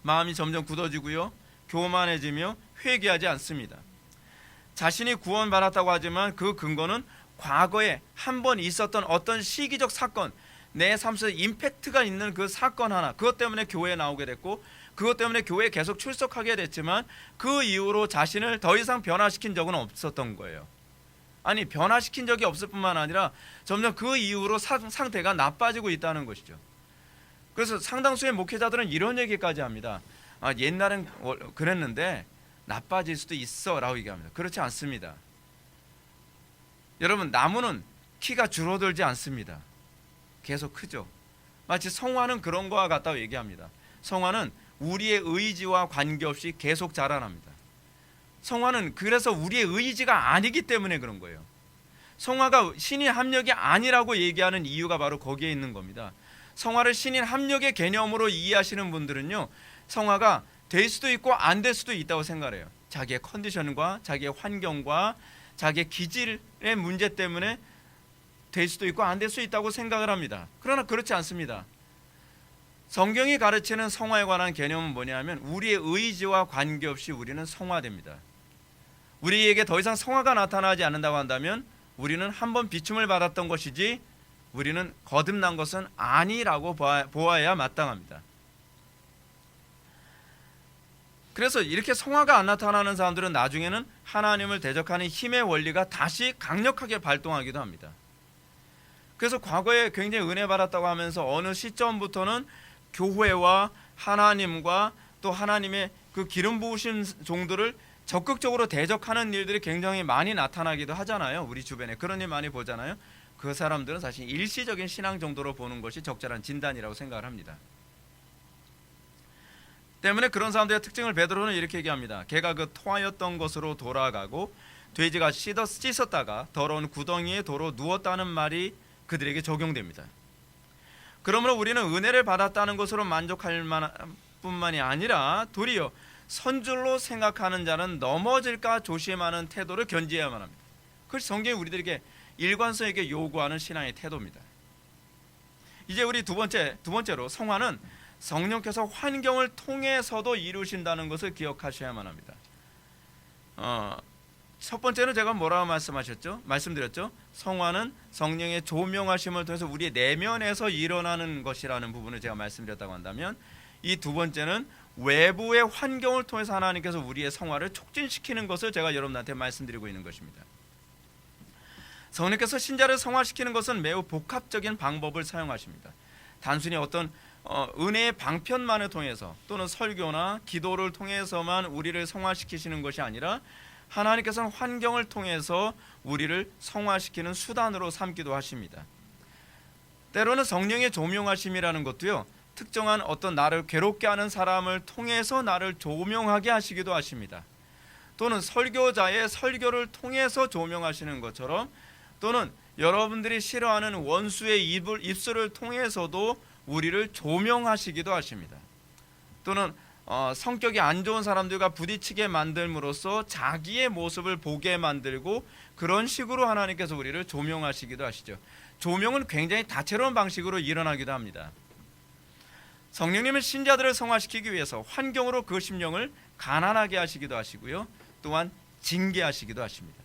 마음이 점점 굳어지고요, 교만해지며 회개하지 않습니다. 자신이 구원받았다고 하지만 그 근거는 과거에 한 번 있었던 어떤 시기적 사건, 내 삶 속에 임팩트가 있는 그 사건 하나, 그것 때문에 교회에 나오게 됐고 그것 때문에 교회에 계속 출석하게 됐지만 그 이후로 자신을 더 이상 변화시킨 적은 없었던 거예요. 아니, 변화시킨 적이 없을 뿐만 아니라 점점 그 이후로 상태가 나빠지고 있다는 것이죠. 그래서 상당수의 목회자들은 이런 얘기까지 합니다. 옛날엔 그랬는데 나빠질 수도 있어 라고 얘기합니다. 그렇지 않습니다. 여러분, 나무는 키가 줄어들지 않습니다. 계속 크죠. 마치 성화는 그런 거와 같다고 얘기합니다. 성화는 우리의 의지와 관계없이 계속 자라납니다. 성화는 그래서 우리의 의지가 아니기 때문에 그런 거예요. 성화가 신인 합력이 아니라고 얘기하는 이유가 바로 거기에 있는 겁니다. 성화를 신인 합력의 개념으로 이해하시는 분들은요, 성화가 될 수도 있고 안 될 수도 있다고 생각해요. 자기의 컨디션과 자기의 환경과 자기의 기질의 문제 때문에 될 수도 있고 안 될 수 있다고 생각을 합니다. 그러나 그렇지 않습니다. 성경이 가르치는 성화에 관한 개념은 뭐냐면 우리의 의지와 관계없이 우리는 성화됩니다. 우리에게 더 이상 성화가 나타나지 않는다고 한다면 우리는 한번 비춤을 받았던 것이지 우리는 거듭난 것은 아니라고 보아야 마땅합니다. 그래서 이렇게 성화가 안 나타나는 사람들은 나중에는 하나님을 대적하는 힘의 원리가 다시 강력하게 발동하기도 합니다. 그래서 과거에 굉장히 은혜 받았다고 하면서 어느 시점부터는 교회와 하나님과 또 하나님의 그 기름 부으신 종들을 적극적으로 대적하는 일들이 굉장히 많이 나타나기도 하잖아요. 우리 주변에 그런 일 많이 보잖아요. 그 사람들은 사실 일시적인 신앙 정도로 보는 것이 적절한 진단이라고 생각을 합니다. 때문에 그런 사람들의 특징을 베드로는 이렇게 얘기합니다. 걔가 그 토하였던 것으로 돌아가고 돼지가 씻었다가 더러운 구덩이에 도로 누웠다는 말이 그들에게 적용됩니다. 그러므로 우리는 은혜를 받았다는 것으로 만족할 뿐만이 아니라 도리어 선줄로 생각하는 자는 넘어질까 조심하는 태도를 견지해야만 합니다. 그것이 성경이 우리들에게 일관성 있게 요구하는 신앙의 태도입니다. 이제 우리 두 번째로 성화는 성령께서 환경을 통해서도 이루신다는 것을 기억하셔야만 합니다. 첫 번째는 제가 뭐라고 말씀드렸죠? 성화는 성령의 조명하심을 통해서 우리의 내면에서 일어나는 것이라는 부분을 제가 말씀드렸다고 한다면, 이 두 번째는 외부의 환경을 통해서 하나님께서 우리의 성화를 촉진시키는 것을 제가 여러분한테 말씀드리고 있는 것입니다. 성령께서 신자를 성화시키는 것은 매우 복합적인 방법을 사용하십니다. 단순히 어떤 은혜의 방편만을 통해서 또는 설교나 기도를 통해서만 우리를 성화시키시는 것이 아니라 하나님께서는 환경을 통해서 우리를 성화시키는 수단으로 삼기도 하십니다. 때로는 성령의 조명하심이라는 것도요, 특정한 어떤 나를 괴롭게 하는 사람을 통해서 나를 조명하게 하시기도 하십니다. 또는 설교자의 설교를 통해서 조명하시는 것처럼, 또는 여러분들이 싫어하는 원수의 입술을 통해서도 우리를 조명하시기도 하십니다. 또는 성격이 안 좋은 사람들과 부딪히게 만들므로써 자기의 모습을 보게 만들고, 그런 식으로 하나님께서 우리를 조명하시기도 하시죠. 조명은 굉장히 다채로운 방식으로 일어나기도 합니다. 성령님은 신자들을 성화시키기 위해서 환경으로 그 심령을 가난하게 하시기도 하시고요, 또한 징계하시기도 하십니다.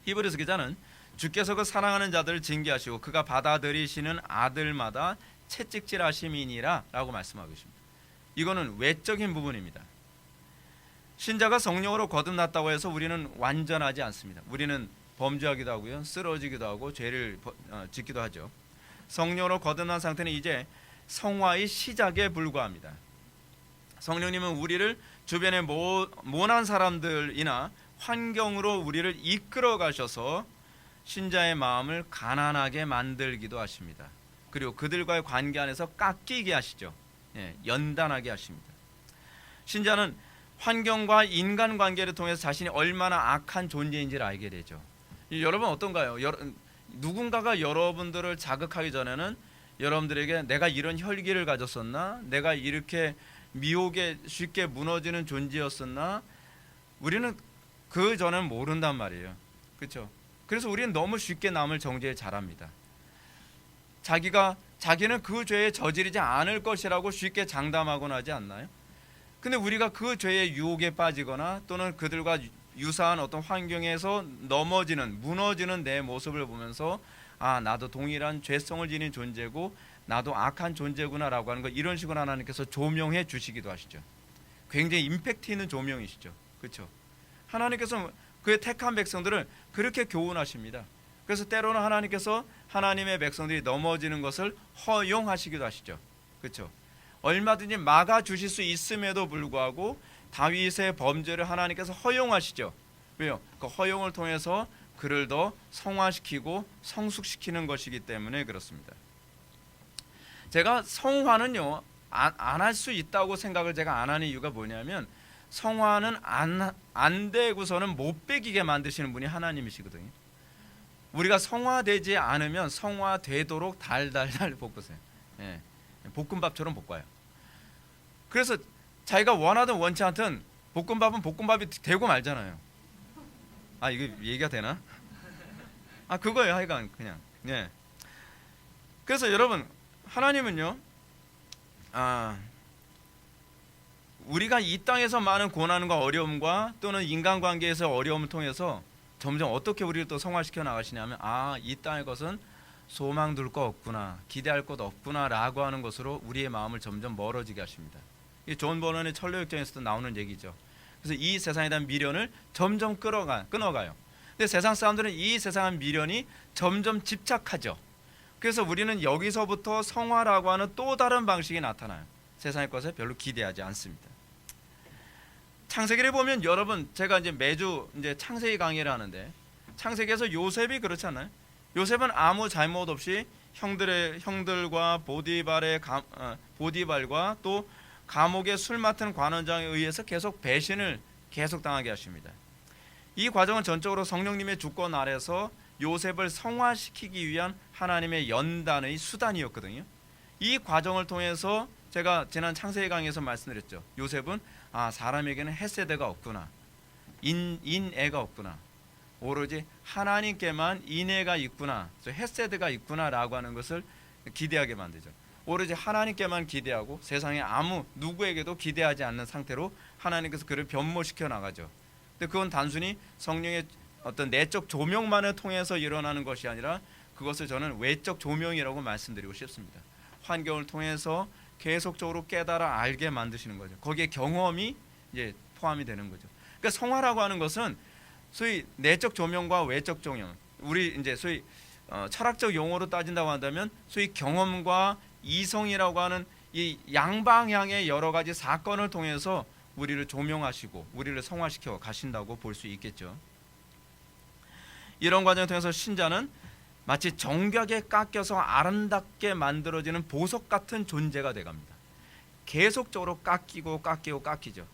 히브리서 기자는 주께서 그 사랑하는 자들을 징계하시고 그가 받아들이시는 아들마다 채찍질하심이니라 라고 말씀하고 있습니다. 이거는 외적인 부분입니다. 신자가 성령으로 거듭났다고 해서 우리는 완전하지 않습니다. 우리는 범죄하기도 하고요, 쓰러지기도 하고 죄를 짓기도 하죠. 성령으로 거듭난 상태는 이제 성화의 시작에 불과합니다. 성령님은 우리를 주변의 모난 사람들이나 환경으로 우리를 이끌어 가셔서 신자의 마음을 가난하게 만들기도 하십니다. 그리고 그들과의 관계 안에서 깎이게 하시죠. 연단하게 하십니다. 신자는 환경과 인간관계를 통해서 자신이 얼마나 악한 존재인지를 알게 되죠. 여러분 어떤가요? 누군가가 여러분들을 자극하기 전에는 여러분들에게 내가 이런 혈기를 가졌었나? 내가 이렇게 미혹에 쉽게 무너지는 존재였었나? 우리는 그 전에는 모른단 말이에요. 그렇죠? 그래서 우리는 너무 쉽게 남을 정죄를 잘합니다. 자기는 그 죄에 저지르지 않을 것이라고 쉽게 장담하곤 하지 않나요? 근데 우리가 그 죄의 유혹에 빠지거나 또는 그들과 유사한 어떤 환경에서 무너지는 내 모습을 보면서 나도 동일한 죄성을 지닌 존재고 나도 악한 존재구나라고 하는 거, 이런 식으로 하나님께서 조명해 주시기도 하시죠. 굉장히 임팩트 있는 조명이시죠. 그렇죠? 하나님께서 그의 택한 백성들을 그렇게 교훈하십니다. 그래서 때로는 하나님께서 하나님의 백성들이 넘어지는 것을 허용하시기도 하시죠. 그렇죠? 얼마든지 막아 주실 수 있음에도 불구하고 다윗의 범죄를 하나님께서 허용하시죠. 왜요? 그 허용을 통해서 그를 더 성화시키고 성숙시키는 것이기 때문에 그렇습니다. 제가 성화는요, 안 할 수 있다고 생각을 제가 안 하는 이유가 뭐냐면, 성화는 안 되고서는 못 배기게 만드시는 분이 하나님이시거든요. 우리가 성화되지 않으면 성화되도록 달달달 볶으세요. 볶음밥처럼 볶아요. 그래서 자기가 원하든 원치 않든 볶음밥은 볶음밥이 되고 말잖아요. 이거 얘기가 되나? 그거예요. 하여간 그냥. 그래서 여러분, 하나님은요, 우리가 이 땅에서 많은 고난과 어려움과 또는 인간관계에서 어려움을 통해서 점점 어떻게 우리를 또 성화시켜 나가시냐면, 이 땅의 것은 소망 둘 거 없구나, 기대할 것 없구나 라고 하는 것으로 우리의 마음을 점점 멀어지게 하십니다. 이 존 버넌의 철로역정에서도 나오는 얘기죠. 그래서 이 세상에 대한 미련을 점점 끊어가요. 근데 세상 사람들은 이 세상의 미련이 점점 집착하죠. 그래서 우리는 여기서부터 성화라고 하는 또 다른 방식이 나타나요. 세상의 것에 별로 기대하지 않습니다. 창세기를 보면 여러분, 제가 이제 매주 창세기 강의를 하는데, 창세기에서 요셉이 그렇지 않나요? 요셉은 아무 잘못 없이 형들과 보디발과 또 감옥의 술 맡은 관원장에 의해서 계속 배신을 당하게 하십니다. 이 과정은 전적으로 성령님의 주권 아래서 요셉을 성화시키기 위한 하나님의 연단의 수단이었거든요. 이 과정을 통해서 제가 지난 창세기 강의에서 말씀드렸죠. 요셉은 사람에게는 헤세드가 없구나, 인애가 없구나, 오로지 하나님께만 인애가 있구나, 헤세드가 있구나라고 하는 것을 기대하게 만들죠. 오로지 하나님께만 기대하고 세상에 아무 누구에게도 기대하지 않는 상태로 하나님께서 그를 변모시켜 나가죠. 근데 그건 단순히 성령의 어떤 내적 조명만을 통해서 일어나는 것이 아니라, 그것을 저는 외적 조명이라고 말씀드리고 싶습니다. 환경을 통해서 계속적으로 깨달아 알게 만드시는 거죠. 거기에 경험이 이제 포함이 되는 거죠. 그러니까 성화라고 하는 것은 소위 내적 조명과 외적 조명, 우리 이제 소위 철학적 용어로 따진다고 한다면 소위 경험과 이성이라고 하는 이 양방향의 여러 가지 사건을 통해서 우리를 조명하시고 우리를 성화시켜 가신다고 볼 수 있겠죠. 이런 과정을 통해서 신자는 마치 정교하게 깎여서 아름답게 만들어지는 보석 같은 존재가 돼갑니다. 계속적으로 깎이죠.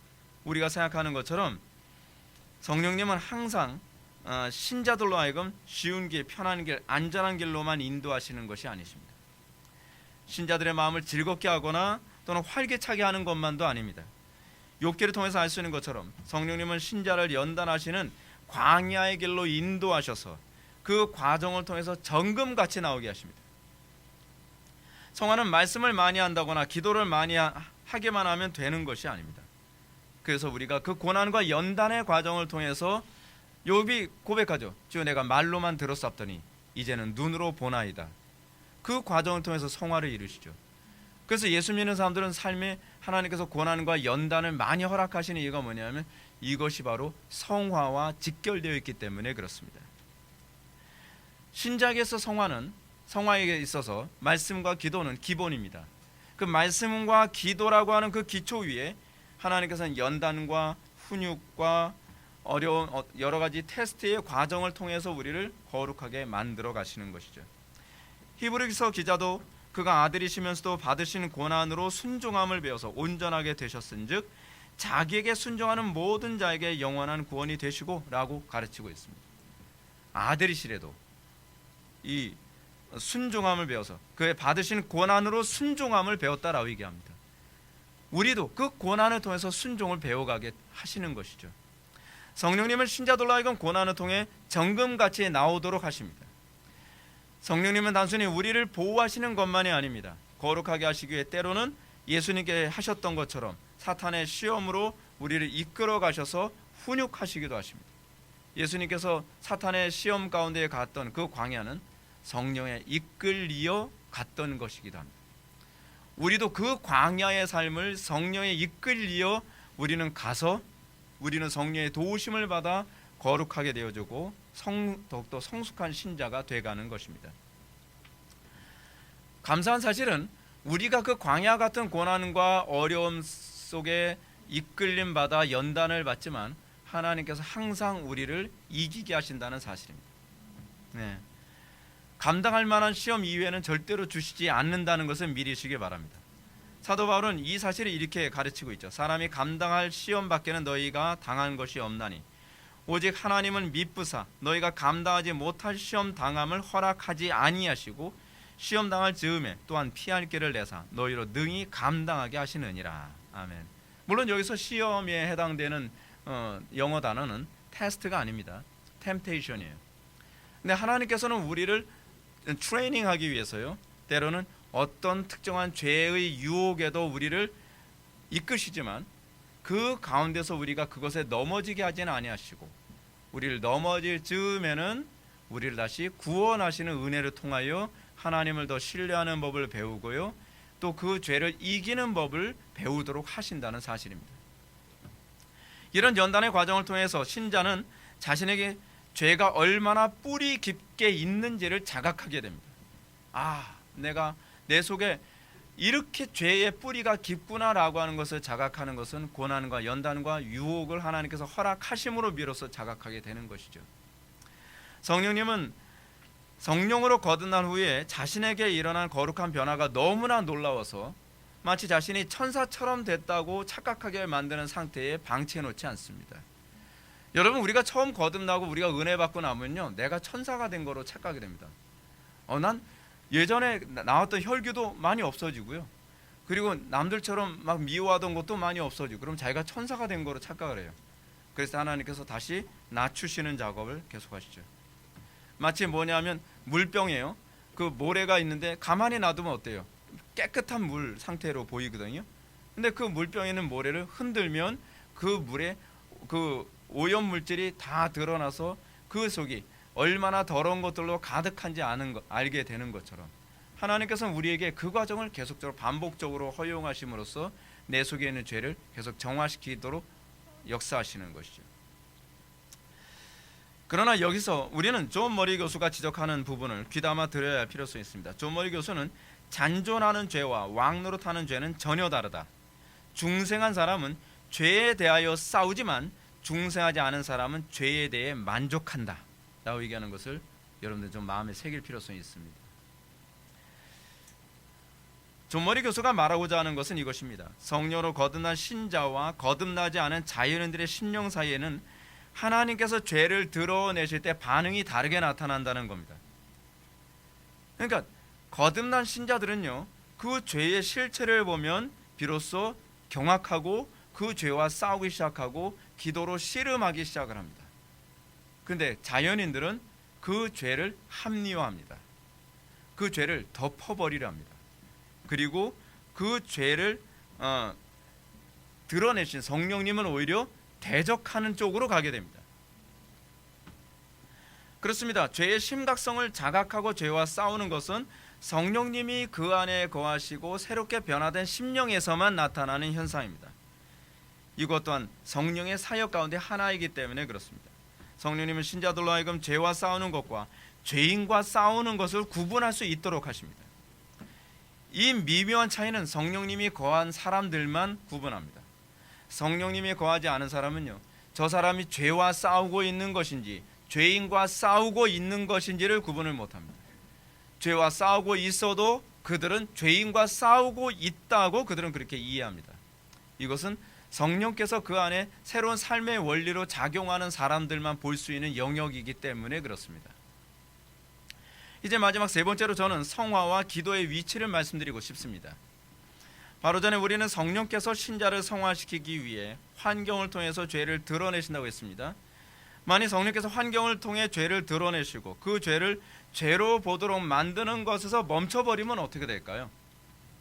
우리가 생각하는 것처럼 성령님은 항상 신자들로 하여금 쉬운 길, 편한 길, 안전한 길로만 인도하시는 것이 아니십니다. 신자들의 마음을 즐겁게 하거나 또는 활기차게 하는 것만도 아닙니다. 욥기를 통해서 알 수 있는 것처럼 성령님은 신자를 연단하시는 광야의 길로 인도하셔서 그 과정을 통해서 정금같이 나오게 하십니다. 성화는 말씀을 많이 한다거나 기도를 많이 하게만 하면 되는 것이 아닙니다. 그래서 우리가 그 고난과 연단의 과정을 통해서 욥이 고백하죠. 주여, 내가 말로만 들었사옵더니 이제는 눈으로 보나이다. 그 과정을 통해서 성화를 이루시죠. 그래서 예수 믿는 사람들은 삶에 하나님께서 고난과 연단을 많이 허락하시는 이유가 뭐냐면 이것이 바로 성화와 직결되어 있기 때문에 그렇습니다. 신자에게서 성화에게 있어서 말씀과 기도는 기본입니다. 그 말씀과 기도라고 하는 그 기초 위에 하나님께서는 연단과 훈육과 어려운 여러 가지 테스트의 과정을 통해서 우리를 거룩하게 만들어 가시는 것이죠. 히브리서 기자도 그가 아들이시면서도 받으신 고난으로 순종함을 배워서 온전하게 되셨은즉 자기에게 순종하는 모든 자에게 영원한 구원이 되시고 라고 가르치고 있습니다. 아들이시래도 이 순종함을 배워서 그의 받으신 고난으로 순종함을 배웠다라고 얘기합니다. 우리도 그 고난을 통해서 순종을 배워가게 하시는 것이죠. 성령님은 신자들로 하여금 고난을 통해 정금같이 나오도록 하십니다. 성령님은 단순히 우리를 보호하시는 것만이 아닙니다. 거룩하게 하시기 위해 때로는 예수님께 하셨던 것처럼 사탄의 시험으로 우리를 이끌어 가셔서 훈육하시기도 하십니다. 예수님께서 사탄의 시험 가운데 갔던 그 광야는 성령에 이끌리어 갔던 것이기도 합니다. 우리도 그 광야의 삶을 성령에 이끌리어 우리는 가서 우리는 성령의 도우심을 받아 거룩하게 되어지고 더욱더 성숙한 신자가 되어가는 것입니다. 감사한 사실은 우리가 그 광야 같은 고난과 어려움 속에 이끌림 받아 연단을 받지만 하나님께서 항상 우리를 이기게 하신다는 사실입니다. 네. 감당할 만한 시험 이외에는 절대로 주시지 않는다는 것을 미리 시기 바랍니다. 사도 바울은 이 사실을 이렇게 가르치고 있죠. 사람이 감당할 시험 밖에는 너희가 당한 것이 없나니 오직 하나님은 미쁘사 너희가 감당하지 못할 시험 당함을 허락하지 아니하시고 시험 당할 즈음에 또한 피할 길을 내사 너희로 능히 감당하게 하시느니라. 아멘. 물론 여기서 시험에 해당되는 영어 단어는 테스트가 아닙니다. 템테이션이에요. 근데 하나님께서는 우리를 트레이닝하기 위해서요, 때로는 어떤 특정한 죄의 유혹에도 우리를 이끄시지만 그 가운데서 우리가 그것에 넘어지게 하지는 아니하시고 우리를 넘어질 즈음에는 우리를 다시 구원하시는 은혜를 통하여 하나님을 더 신뢰하는 법을 배우고요, 또 그 죄를 이기는 법을 배우도록 하신다는 사실입니다. 이런 연단의 과정을 통해서 신자는 자신에게 죄가 얼마나 뿌리 깊게 있는지를 자각하게 됩니다. 아, 내가 내 속에 이렇게 죄의 뿌리가 깊구나라고 하는 것을 자각하는 것은 고난과 연단과 유혹을 하나님께서 허락하심으로 비로소 자각하게 되는 것이죠. 성령님은 성령으로 거듭난 후에 자신에게 일어난 거룩한 변화가 너무나 놀라워서 마치 자신이 천사처럼 됐다고 착각하게 만드는 상태에 방치해 놓지 않습니다. 여러분, 우리가 처음 거듭나고 우리가 은혜 받고 나면요, 내가 천사가 된 거로 착각이 됩니다. 난 예전에 나왔던 혈기도 많이 없어지고요, 그리고 남들처럼 막 미워하던 것도 많이 없어지고, 그럼 자기가 천사가 된 거로 착각을 해요. 그래서 하나님께서 다시 낮추시는 작업을 계속하시죠. 마치 뭐냐면 물병이에요. 그 모래가 있는데 가만히 놔두면 어때요? 깨끗한 물 상태로 보이거든요. 근데 그 물병에 있는 모래를 흔들면 그 물에 그 오염 물질이 다 드러나서 그 속이 얼마나 더러운 것들로 가득한지 알게 되는 것처럼 하나님께서는 우리에게 그 과정을 계속적으로 반복적으로 허용하심으로써 내 속에 있는 죄를 계속 정화시키도록 역사하시는 것이죠. 그러나 여기서 우리는 존 머리 교수가 지적하는 부분을 귀담아 들어야 할 필요성이 있습니다. 존 머리 교수는 잔존하는 죄와 왕노릇하는 죄는 전혀 다르다. 중생한 사람은 죄에 대하여 싸우지만 중생하지 않은 사람은 죄에 대해 만족한다 라고 얘기하는 것을 여러분들 좀 마음에 새길 필요성이 있습니다. 존 머리 교수가 말하고자 하는 것은 이것입니다. 성령으로 거듭난 신자와 거듭나지 않은 자연인들의 심령 사이에는 하나님께서 죄를 드러내실 때 반응이 다르게 나타난다는 겁니다. 그러니까 거듭난 신자들은요, 그 죄의 실체를 보면 비로소 경악하고 그 죄와 싸우기 시작하고 기도로 씨름하기 시작을 합니다. 그런데 자연인들은 그 죄를 합리화합니다. 그 죄를 덮어버리려 합니다. 그리고 그 죄를 드러내신 성령님은 오히려 대적하는 쪽으로 가게 됩니다. 그렇습니다. 죄의 심각성을 자각하고 죄와 싸우는 것은 성령님이 그 안에 거하시고 새롭게 변화된 심령에서만 나타나는 현상입니다. 이것 또한 성령의 사역 가운데 하나이기 때문에 그렇습니다. 성령님은 신자들로 하여금 죄와 싸우는 것과 죄인과 싸우는 것을 구분할 수 있도록 하십니다. 이 미묘한 차이는 성령님이 거한 사람들만 구분합니다. 성령님이 거하지 않은 사람은요, 저 사람이 죄와 싸우고 있는 것인지 죄인과 싸우고 있는 것인지를 구분을 못합니다. 죄와 싸우고 있어도 그들은 죄인과 싸우고 있다고 그들은 그렇게 이해합니다. 이것은 성령께서 그 안에 새로운 삶의 원리로 작용하는 사람들만 볼 수 있는 영역이기 때문에 그렇습니다. 이제 마지막 세 번째로 저는 성화와 기도의 위치를 말씀드리고 싶습니다. 바로 전에 우리는 성령께서 신자를 성화시키기 위해 환경을 통해서 죄를 드러내신다고 했습니다. 만약 성령께서 환경을 통해 죄를 드러내시고 그 죄를 죄로 보도록 만드는 것에서 멈춰버리면 어떻게 될까요?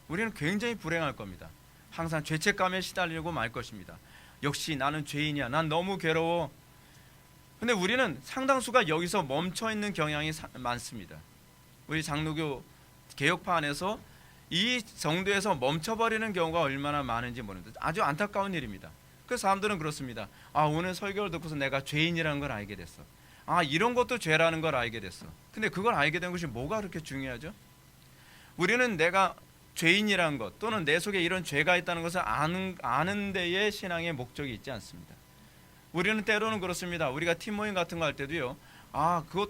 우리는 굉장히 불행할 겁니다. 항상 죄책감에 시달리고 말 것입니다. 역시 나는 죄인이야. 난 너무 괴로워. 근데 우리는 상당수가 여기서 멈춰있는 경향이 많습니다. 우리 장로교 개혁파 안에서 이 정도에서 멈춰버리는 경우가 얼마나 많은지 모릅니다. 아주 안타까운 일입니다. 그 사람들은 그렇습니다. 오늘 설교를 듣고서 내가 죄인이라는 걸 알게 됐어. 이런 것도 죄라는 걸 알게 됐어. 근데 그걸 알게 된 것이 뭐가 그렇게 중요하죠? 우리는 내가 죄인이라는 것 또는 내 속에 이런 죄가 있다는 것을 아는 데에 신앙의 목적이 있지 않습니다. 우리는 때로는 그렇습니다. 우리가 팀 모임 같은 거 할 때도요,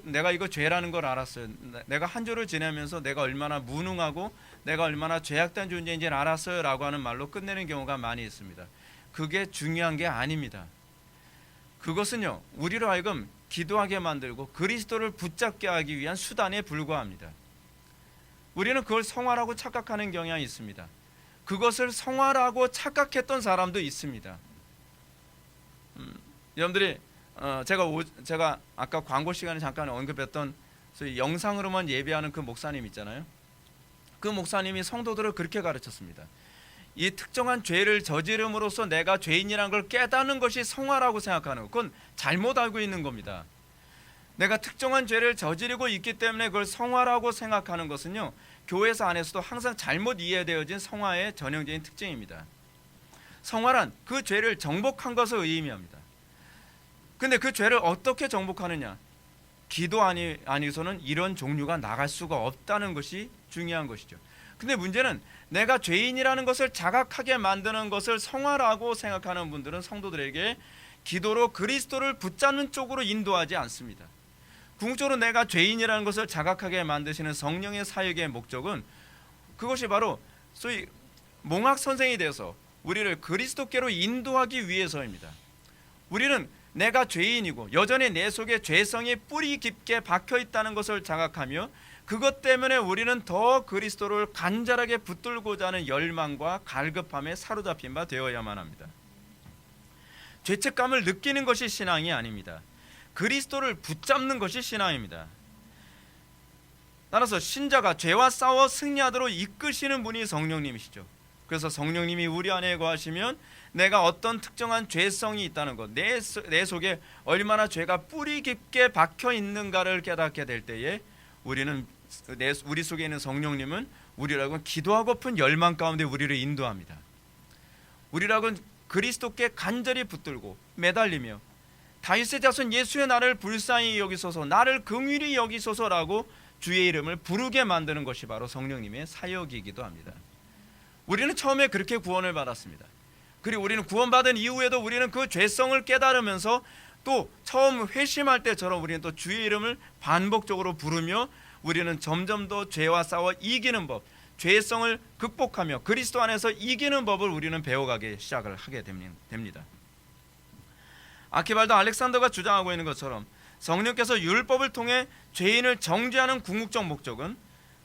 내가 이거 죄라는 걸 알았어요. 내가 한 주를 지내면서 내가 얼마나 무능하고 내가 얼마나 죄악된 존재인지를 알았어요 라고 하는 말로 끝내는 경우가 많이 있습니다. 그게 중요한 게 아닙니다. 그것은요, 우리로 하여금 기도하게 만들고 그리스도를 붙잡게 하기 위한 수단에 불과합니다. 우리는 그걸 성화라고 착각하는 경향이 있습니다. 그것을 성화라고 착각했던 사람도 있습니다. 여러분들이 제가 아까 광고 시간에 잠깐 언급했던 소위 영상으로만 예배하는 그 목사님 있잖아요. 그 목사님이 성도들을 그렇게 가르쳤습니다. 이 특정한 죄를 저지름으로써 내가 죄인이라는 걸 깨닫는 것이 성화라고 생각하는 것, 그건 잘못 알고 있는 겁니다. 내가 특정한 죄를 저지르고 있기 때문에 그걸 성화라고 생각하는 것은요, 교회에서 안에서도 항상 잘못 이해되어진 성화의 전형적인 특징입니다. 성화란 그 죄를 정복한 것을 의미합니다. 근데 그 죄를 어떻게 정복하느냐? 기도 아니고서는 이런 종류가 나갈 수가 없다는 것이 중요한 것이죠. 근데 문제는 내가 죄인이라는 것을 자각하게 만드는 것을 성화라고 생각하는 분들은 성도들에게 기도로 그리스도를 붙잡는 쪽으로 인도하지 않습니다. 궁극적으로 내가 죄인이라는 것을 자각하게 만드시는 성령의 사역의 목적은 그것이 바로 소위 몽학 선생이 되어서 우리를 그리스도께로 인도하기 위해서입니다. 우리는 내가 죄인이고 여전히 내 속에 죄성이 뿌리 깊게 박혀 있다는 것을 자각하며 그것 때문에 우리는 더 그리스도를 간절하게 붙들고자 하는 열망과 갈급함에 사로잡힌 바 되어야만 합니다. 죄책감을 느끼는 것이 신앙이 아닙니다. 그리스도를 붙잡는 것이 신앙입니다. 따라서 신자가 죄와 싸워 승리하도록 이끄시는 분이 성령님이시죠. 그래서 성령님이 우리 안에 거하시면 내가 어떤 특정한 죄성이 있다는 것, 내 속에 얼마나 죄가 뿌리 깊게 박혀 있는가를 깨닫게 될 때에 우리 속에 있는 성령님은 우리라고는 기도하고픈 열망 가운데 우리를 인도합니다. 우리라고는 그리스도께 간절히 붙들고 매달리며 다윗의 자손 예수의 나를 불쌍히 여기소서, 나를 긍휼히 여기소서라고 주의 이름을 부르게 만드는 것이 바로 성령님의 사역이기도 합니다. 우리는 처음에 그렇게 구원을 받았습니다. 그리고 우리는 구원받은 이후에도 우리는 그 죄성을 깨달으면서 또 처음 회심할 때처럼 우리는 또 주의 이름을 반복적으로 부르며 우리는 점점 더 죄와 싸워 이기는 법, 죄성을 극복하며 그리스도 안에서 이기는 법을 우리는 배워가기 시작을 하게 됩니다. 아키발도 알렉산더가 주장하고 있는 것처럼 성령께서 율법을 통해 죄인을 정죄하는 궁극적 목적은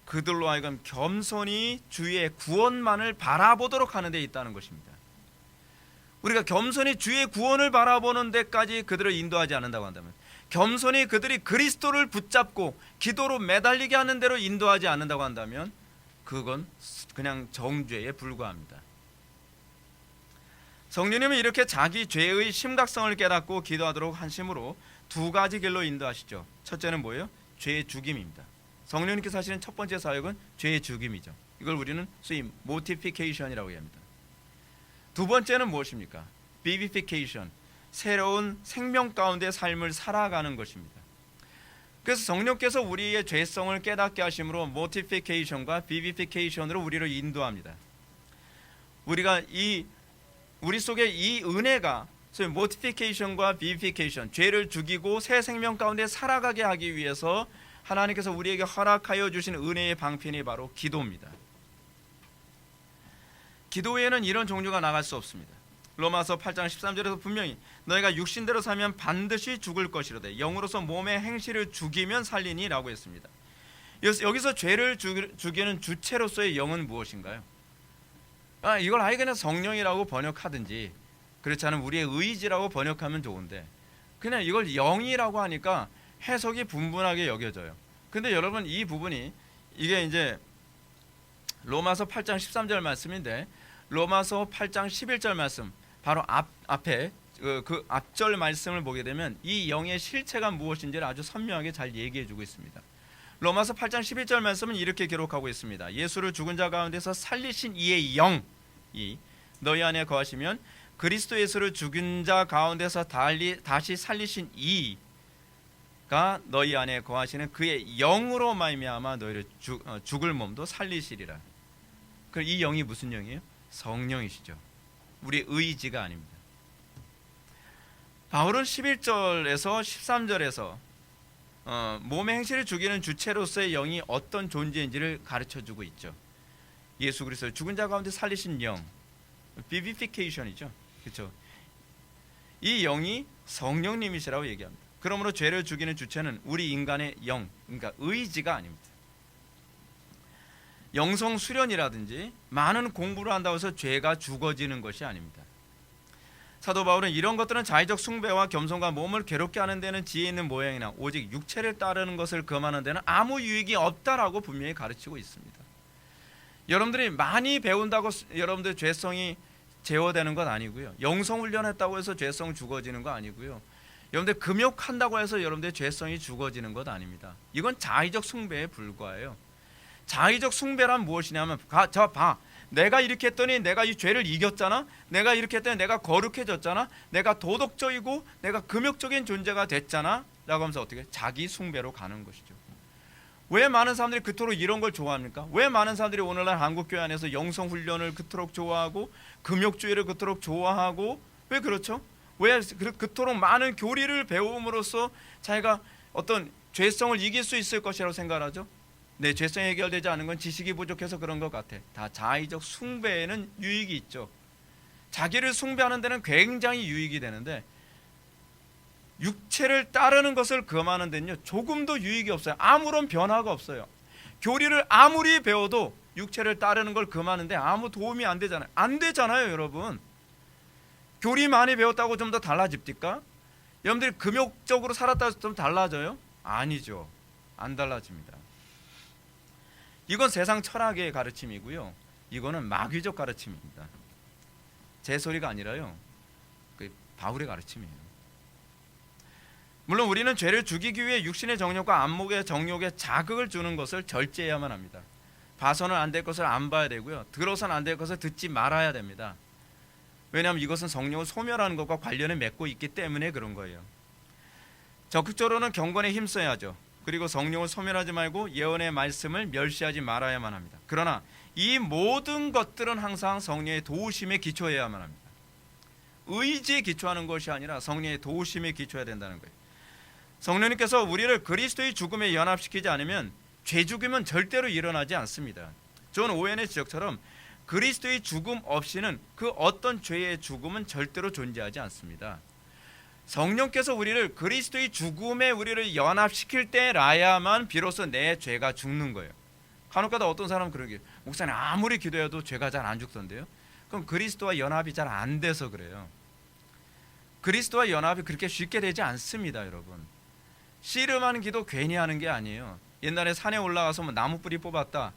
그들로 하여금 겸손히 주의 구원만을 바라보도록 하는 데 있다는 것입니다. 우리가 겸손히 주의 구원을 바라보는 데까지 그들을 인도하지 않는다고 한다면, 겸손히 그들이 그리스도를 붙잡고 기도로 매달리게 하는 대로 인도하지 않는다고 한다면 그건 그냥 정죄에 불과합니다. 성령님은 이렇게 자기 죄의 심각성을 깨닫고 기도하도록 하심으로 두 가지 길로 인도하시죠. 첫째는 뭐예요? 죄의 죽임입니다. 성령님께서 하시는 첫 번째 사역은 죄의 죽임이죠. 이걸 우리는 소위 모티피케이션이라고 합니다. 두 번째는 무엇입니까? 비비피케이션, 새로운 생명 가운데 삶을 살아가는 것입니다. 그래서 성령께서 우리의 죄성을 깨닫게 하심으로 모티피케이션과 비비피케이션으로 우리를 인도합니다. 우리 속에 이 은혜가 소위 모티피케이션과 비비피케이션, 죄를 죽이고 새 생명 가운데 살아가게 하기 위해서 하나님께서 우리에게 허락하여 주신 은혜의 방편이 바로 기도입니다. 기도 외에는 이런 종류가 나갈 수 없습니다. 로마서 8장 13절에서 분명히 너희가 육신대로 살면 반드시 죽을 것이로되 영으로서 몸의 행실을 죽이면 살리니 라고 했습니다. 여기서 죄를 죽이는 주체로서의 영은 무엇인가요? 이걸 아예 그냥 성령이라고 번역하든지 그렇지 않으면 우리의 의지라고 번역하면 좋은데 그냥 이걸 영이라고 하니까 해석이 분분하게 여겨져요. 근데 여러분 이 부분이 이게 이제 로마서 8장 13절 말씀인데 로마서 8장 11절 말씀 바로 앞에 그 앞절 말씀을 보게 되면 이 영의 실체가 무엇인지를 아주 선명하게 잘 얘기해 주고 있습니다. 로마서 8장 11절 말씀은 이렇게 기록하고 있습니다. 예수를 죽은 자 가운데서 살리신 이의 영이 너희 안에 거하시면 그리스도 예수를 죽은 자 가운데서 다시 살리신 이가 너희 안에 거하시는 그의 영으로 말미암아 너희를 죽을 몸도 살리시리라. 그럼 이 영이 무슨 영이에요? 성령이시죠. 우리 의지가 아닙니다. 바울은 11절에서 13절에서 몸의 행실을 죽이는 주체로서의 영이 어떤 존재인지를 가르쳐주고 있죠. 예수 그리스도를 죽은 자 가운데 살리신 영, 비비피케이션이죠. 그렇죠? 이 영이 성령님이시라고 얘기합니다. 그러므로 죄를 죽이는 주체는 우리 인간의 영, 그러니까 의지가 아닙니다. 영성 수련이라든지 많은 공부를 한다고 해서 죄가 죽어지는 것이 아닙니다. 사도 바울은 이런 것들은 자의적 숭배와 겸손과 몸을 괴롭게 하는 데는 지혜 있는 모양이나 오직 육체를 따르는 것을 금하는 데는 아무 유익이 없다라고 분명히 가르치고 있습니다. 여러분들이 많이 배운다고 여러분들 죄성이 제어되는 건 아니고요. 영성 훈련했다고 해서 죄성 죽어지는 거 아니고요. 여러분들 금욕한다고 해서 여러분들 죄성이 죽어지는 것 아닙니다. 이건 자의적 숭배에 불과해요. 자의적 숭배란 무엇이냐면 내가 이렇게 했더니 내가 이 죄를 이겼잖아. 내가 이렇게 했더니 내가 거룩해졌잖아. 내가 도덕적이고 내가 금욕적인 존재가 됐잖아 라고 하면서 어떻게 자기 숭배로 가는 것이죠. 왜 많은 사람들이 그토록 이런 걸 좋아합니까? 왜 많은 사람들이 오늘날 한국교회 안에서 영성훈련을 그토록 좋아하고 금욕주의를 그토록 좋아하고 왜 그렇죠? 왜 그토록 많은 교리를 배움으로써 자기가 어떤 죄성을 이길 수 있을 것이라고 생각하죠? 내 죄성이 해결되지 않은 건 지식이 부족해서 그런 것 같아. 다 자의적 숭배에는 유익이 있죠. 자기를 숭배하는 데는 굉장히 유익이 되는데 육체를 따르는 것을 금하는 데는요 조금도 유익이 없어요. 아무런 변화가 없어요. 교리를 아무리 배워도 육체를 따르는 걸 금하는데 아무 도움이 안 되잖아요. 안 되잖아요, 여러분. 교리 많이 배웠다고 좀 더 달라집니까? 여러분들이 금욕적으로 살았다고 해서 좀 달라져요? 아니죠. 안 달라집니다. 이건 세상 철학의 가르침이고요. 이거는 마귀적 가르침입니다. 제 소리가 아니라요. 그 바울의 가르침이에요. 물론 우리는 죄를 죽이기 위해 육신의 정욕과 안목의 정욕에 자극을 주는 것을 절제해야만 합니다. 봐서는 안 될 것을 안 봐야 되고요. 들어서는 안 될 것을 듣지 말아야 됩니다. 왜냐하면 이것은 성령을 소멸하는 것과 관련을 맺고 있기 때문에 그런 거예요. 적극적으로는 경건에 힘써야죠. 그리고 성령을 소멸하지 말고 예언의 말씀을 멸시하지 말아야만 합니다. 그러나 이 모든 것들은 항상 성령의 도우심에 기초해야만 합니다. 의지에 기초하는 것이 아니라 성령의 도우심에 기초해야 된다는 거예요. 성령님께서 우리를 그리스도의 죽음에 연합시키지 않으면 죄 죽음은 절대로 일어나지 않습니다. 존 오웬의 지적처럼 그리스도의 죽음 없이는 그 어떤 죄의 죽음은 절대로 존재하지 않습니다. 성령께서 우리를 그리스도의 죽음에 우리를 연합시킬 때라야만 비로소 내 죄가 죽는 거예요. 간혹가다 어떤 사람은 그러게, 목사님 아무리 기도해도 죄가 잘 안 죽던데요. 그럼 그리스도와 연합이 잘 안 돼서 그래요. 그리스도와 연합이 그렇게 쉽게 되지 않습니다, 여러분. 씨름하는 기도 괜히 하는 게 아니에요. 옛날에 산에 올라가서 뭐 나무 뿌리 뽑았다,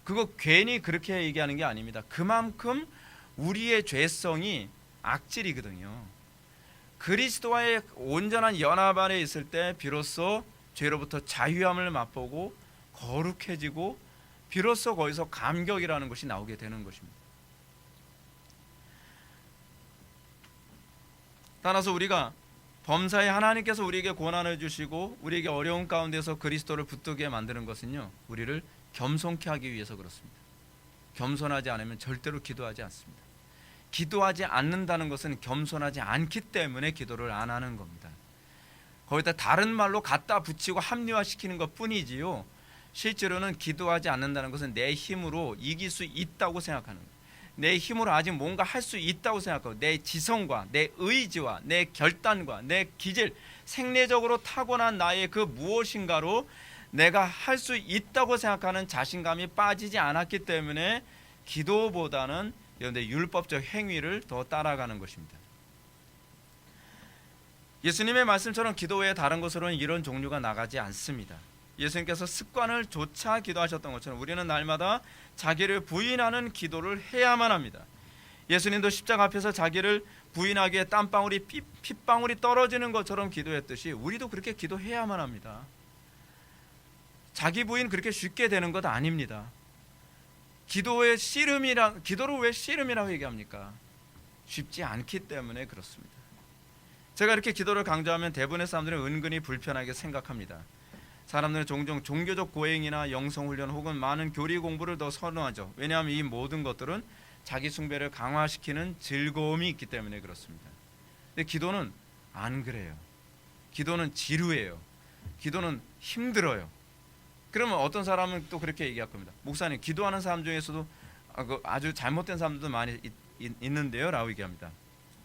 그거 괜히 그렇게 얘기하는 게 아닙니다. 그만큼 우리의 죄성이 악질이거든요. 그리스도와의 온전한 연합 안에 있을 때 비로소 죄로부터 자유함을 맛보고 거룩해지고 비로소 거기서 감격이라는 것이 나오게 되는 것입니다. 따라서 우리가 범사에 하나님께서 우리에게 고난을 주시고 우리에게 어려운 가운데서 그리스도를 붙들게 만드는 것은요, 우리를 겸손케 하기 위해서 그렇습니다. 겸손하지 않으면 절대로 기도하지 않습니다. 기도하지 않는다는 것은 겸손하지 않기 때문에 기도를 안 하는 겁니다. 거기다 다른 말로 갖다 붙이고 합리화시키는 것 뿐이지요, 실제로는 기도하지 않는다는 것은 내 힘으로 이길 수 있다고 생각하는 거예요. 내 힘으로 아직 뭔가 할 수 있다고 생각하고 내 지성과 내 의지와 내 결단과 내 기질, 생리적으로 타고난 나의 그 무엇인가로 내가 할 수 있다고 생각하는 자신감이 빠지지 않았기 때문에 기도보다는 여러분들 율법적 행위를 더 따라가는 것입니다. 예수님의 말씀처럼 기도 외에 다른 것으로는 이런 종류가 나가지 않습니다. 예수님께서 습관을 조차 기도하셨던 것처럼 우리는 날마다 자기를 부인하는 기도를 해야만 합니다. 예수님도 십자가 앞에서 자기를 부인하기에 땀방울이 핏방울이 떨어지는 것처럼 기도했듯이 우리도 그렇게 기도해야만 합니다. 자기 부인 그렇게 쉽게 되는 것 아닙니다. 기도를 왜 씨름이라고 얘기합니까? 쉽지 않기 때문에 그렇습니다. 제가 이렇게 기도를 강조하면 대부분의 사람들은 은근히 불편하게 생각합니다. 사람들은 종종 종교적 고행이나 영성훈련 혹은 많은 교리 공부를 더 선호하죠. 왜냐하면 이 모든 것들은 자기 숭배를 강화시키는 즐거움이 있기 때문에 그렇습니다. 근데 기도는 안 그래요. 기도는 지루해요. 기도는 힘들어요. 그러면 어떤 사람은 또 그렇게 얘기할 겁니다. 목사님, 기도하는 사람 중에서도 아주 잘못된 사람들도 많이 있는데요 라고 얘기합니다.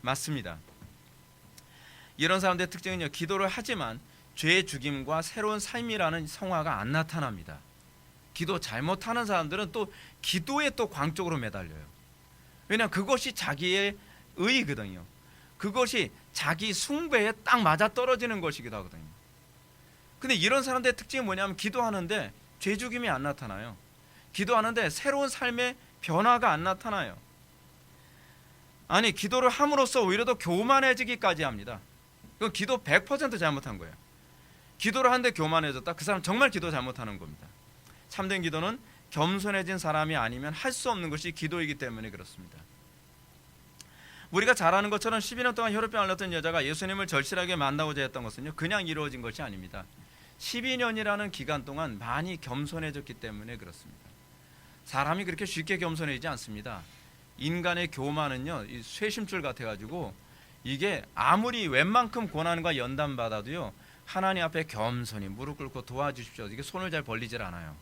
맞습니다. 이런 사람들의 특징은요, 기도를 하지만 죄의 죽임과 새로운 삶이라는 성화가 안 나타납니다. 기도 잘못하는 사람들은 또 기도에 또 광적으로 매달려요. 왜냐하면 그것이 자기의 의거든요. 그것이 자기 숭배에 딱 맞아떨어지는 것이기도 하거든요. 근데 이런 사람들의 특징이 뭐냐면 기도하는데 죄 죽임이 안 나타나요. 기도하는데 새로운 삶의 변화가 안 나타나요. 아니, 기도를 함으로써 오히려 더 교만해지기까지 합니다. 그건 기도 100% 잘못한 거예요. 기도를 하는데 교만해졌다? 그 사람 정말 기도 잘못하는 겁니다. 참된 기도는 겸손해진 사람이 아니면 할 수 없는 것이 기도이기 때문에 그렇습니다. 우리가 잘 아는 것처럼 12년 동안 혈우병 앓았던 여자가 예수님을 절실하게 만나고자 했던 것은요, 그냥 이루어진 것이 아닙니다. 12년이라는 기간 동안 많이 겸손해졌기 때문에 그렇습니다. 사람이 그렇게 쉽게 겸손해지지 않습니다. 인간의 교만은요, 이 쇠심줄 같아가지고 이게 아무리 웬만큼 고난과 연단받아도요, 하나님 앞에 겸손히 무릎 꿇고 도와주십시오, 이게 손을 잘 벌리질 않아요.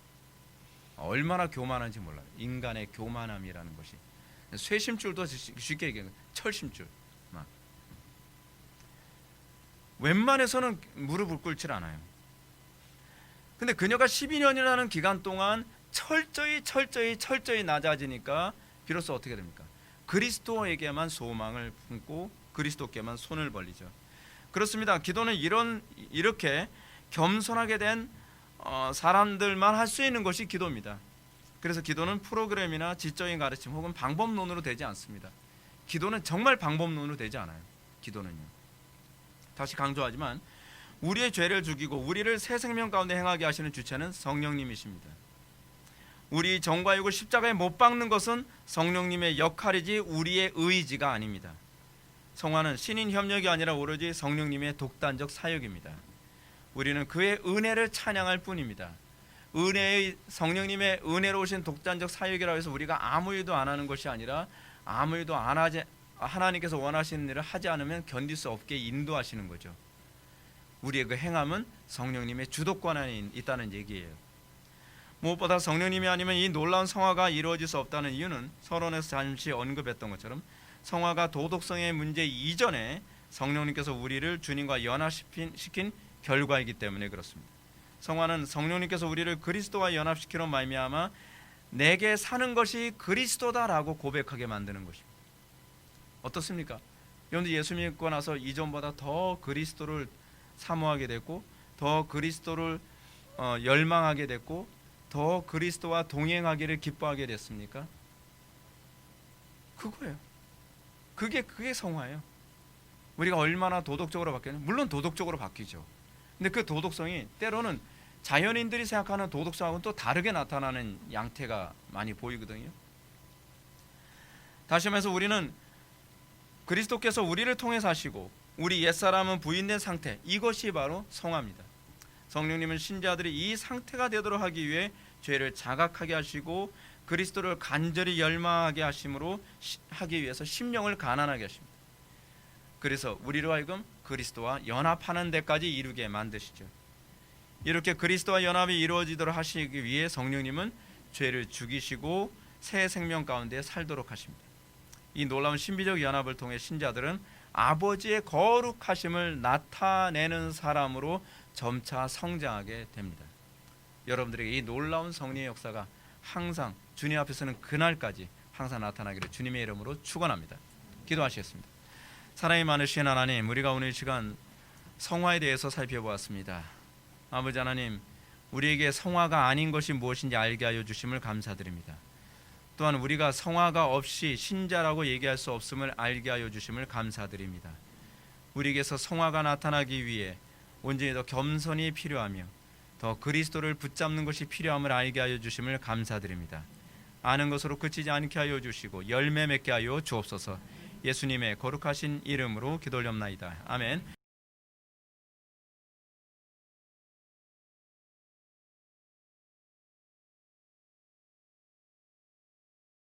얼마나 교만한지 몰라요. 인간의 교만함이라는 것이. 쇠심줄도 쉽게 얘기해요. 철심줄. 막. 웬만해서는 무릎을 꿇질 않아요. 근데 그녀가 12년이라는 기간 동안 철저히 낮아지니까 비로소 어떻게 됩니까? 그리스도에게만 소망을 품고 그리스도께만 손을 벌리죠. 그렇습니다. 기도는 이렇게 겸손하게 된 사람들만 할 수 있는 것이 기도입니다. 그래서 기도는 프로그램이나 지적인 가르침 혹은 방법론으로 되지 않습니다. 기도는 정말 방법론으로 되지 않아요. 기도는요. 다시 강조하지만 우리의 죄를 죽이고 우리를 새 생명 가운데 행하게 하시는 주체는 성령님이십니다. 우리 정과 육을 십자가에 못 박는 것은 성령님의 역할이지 우리의 의지가 아닙니다. 성화는 신인 협력이 아니라 오로지 성령님의 독단적 사역입니다. 우리는 그의 은혜를 찬양할 뿐입니다. 성령님의 은혜로 오신 독단적 사역이라고 해서 우리가 아무 일도 안 하는 것이 아니라 아무 일도 안 하나님께서 원하시는 일을 하지 않으면 견딜 수 없게 인도하시는 거죠. 우리의 그 행함은 성령님의 주도권 안에 있다는 얘기예요. 무엇보다 성령님이 아니면 이 놀라운 성화가 이루어질 수 없다는 이유는 서론에서 잠시 언급했던 것처럼 성화가 도덕성의 문제 이전에 성령님께서 우리를 주님과 연합시킨 결과이기 때문에 그렇습니다. 성화는 성령님께서 우리를 그리스도와 연합시키러 말미암아 내게 사는 것이 그리스도다라고 고백하게 만드는 것입니다. 어떻습니까? 여러분들 예수 믿고 나서 이전보다 더 그리스도를 사모하게 됐고 더 그리스도를 열망하게 됐고 더 그리스도와 동행하기를 기뻐하게 됐습니까? 그거예요. 그게 성화예요. 우리가 얼마나 도덕적으로 바뀌었냐? 물론 도덕적으로 바뀌죠. 근데 그 도덕성이 때로는 자연인들이 생각하는 도덕성하고는 또 다르게 나타나는 양태가 많이 보이거든요. 다시 말해서 우리는 그리스도께서 우리를 통해 사시고 우리 옛사람은 부인된 상태, 이것이 바로 성화입니다. 성령님은 신자들이 이 상태가 되도록 하기 위해 죄를 자각하게 하시고 그리스도를 간절히 열망하게 하기 위해서 심령을 가난하게 하십니다. 그래서 우리로 하여금 그리스도와 연합하는 데까지 이르게 만드시죠. 이렇게 그리스도와 연합이 이루어지도록 하시기 위해 성령님은 죄를 죽이시고 새 생명 가운데 살도록 하십니다. 이 놀라운 신비적 연합을 통해 신자들은 아버지의 거룩하심을 나타내는 사람으로 점차 성장하게 됩니다. 여러분들에게 이 놀라운 성령의 역사가 항상 주님 앞에서는 그날까지 항상 나타나기를 주님의 이름으로 축원합니다. 기도하시겠습니다. 사랑이 많으신 하나님, 우리가 오늘 이 시간 성화에 대해서 살펴보았습니다. 아버지 하나님, 우리에게 성화가 아닌 것이 무엇인지 알게 하여 주심을 감사드립니다. 또한 우리가 성화가 없이 신자라고 얘기할 수 없음을 알게 하여 주심을 감사드립니다. 우리에게서 성화가 나타나기 위해 온전히 더 겸손이 필요하며 더 그리스도를 붙잡는 것이 필요함을 알게 하여 주심을 감사드립니다. 아는 것으로 그치지 않게 하여 주시고 열매 맺게 하여 주옵소서. 예수님의 거룩하신 이름으로 기도올렵나이다. 아멘.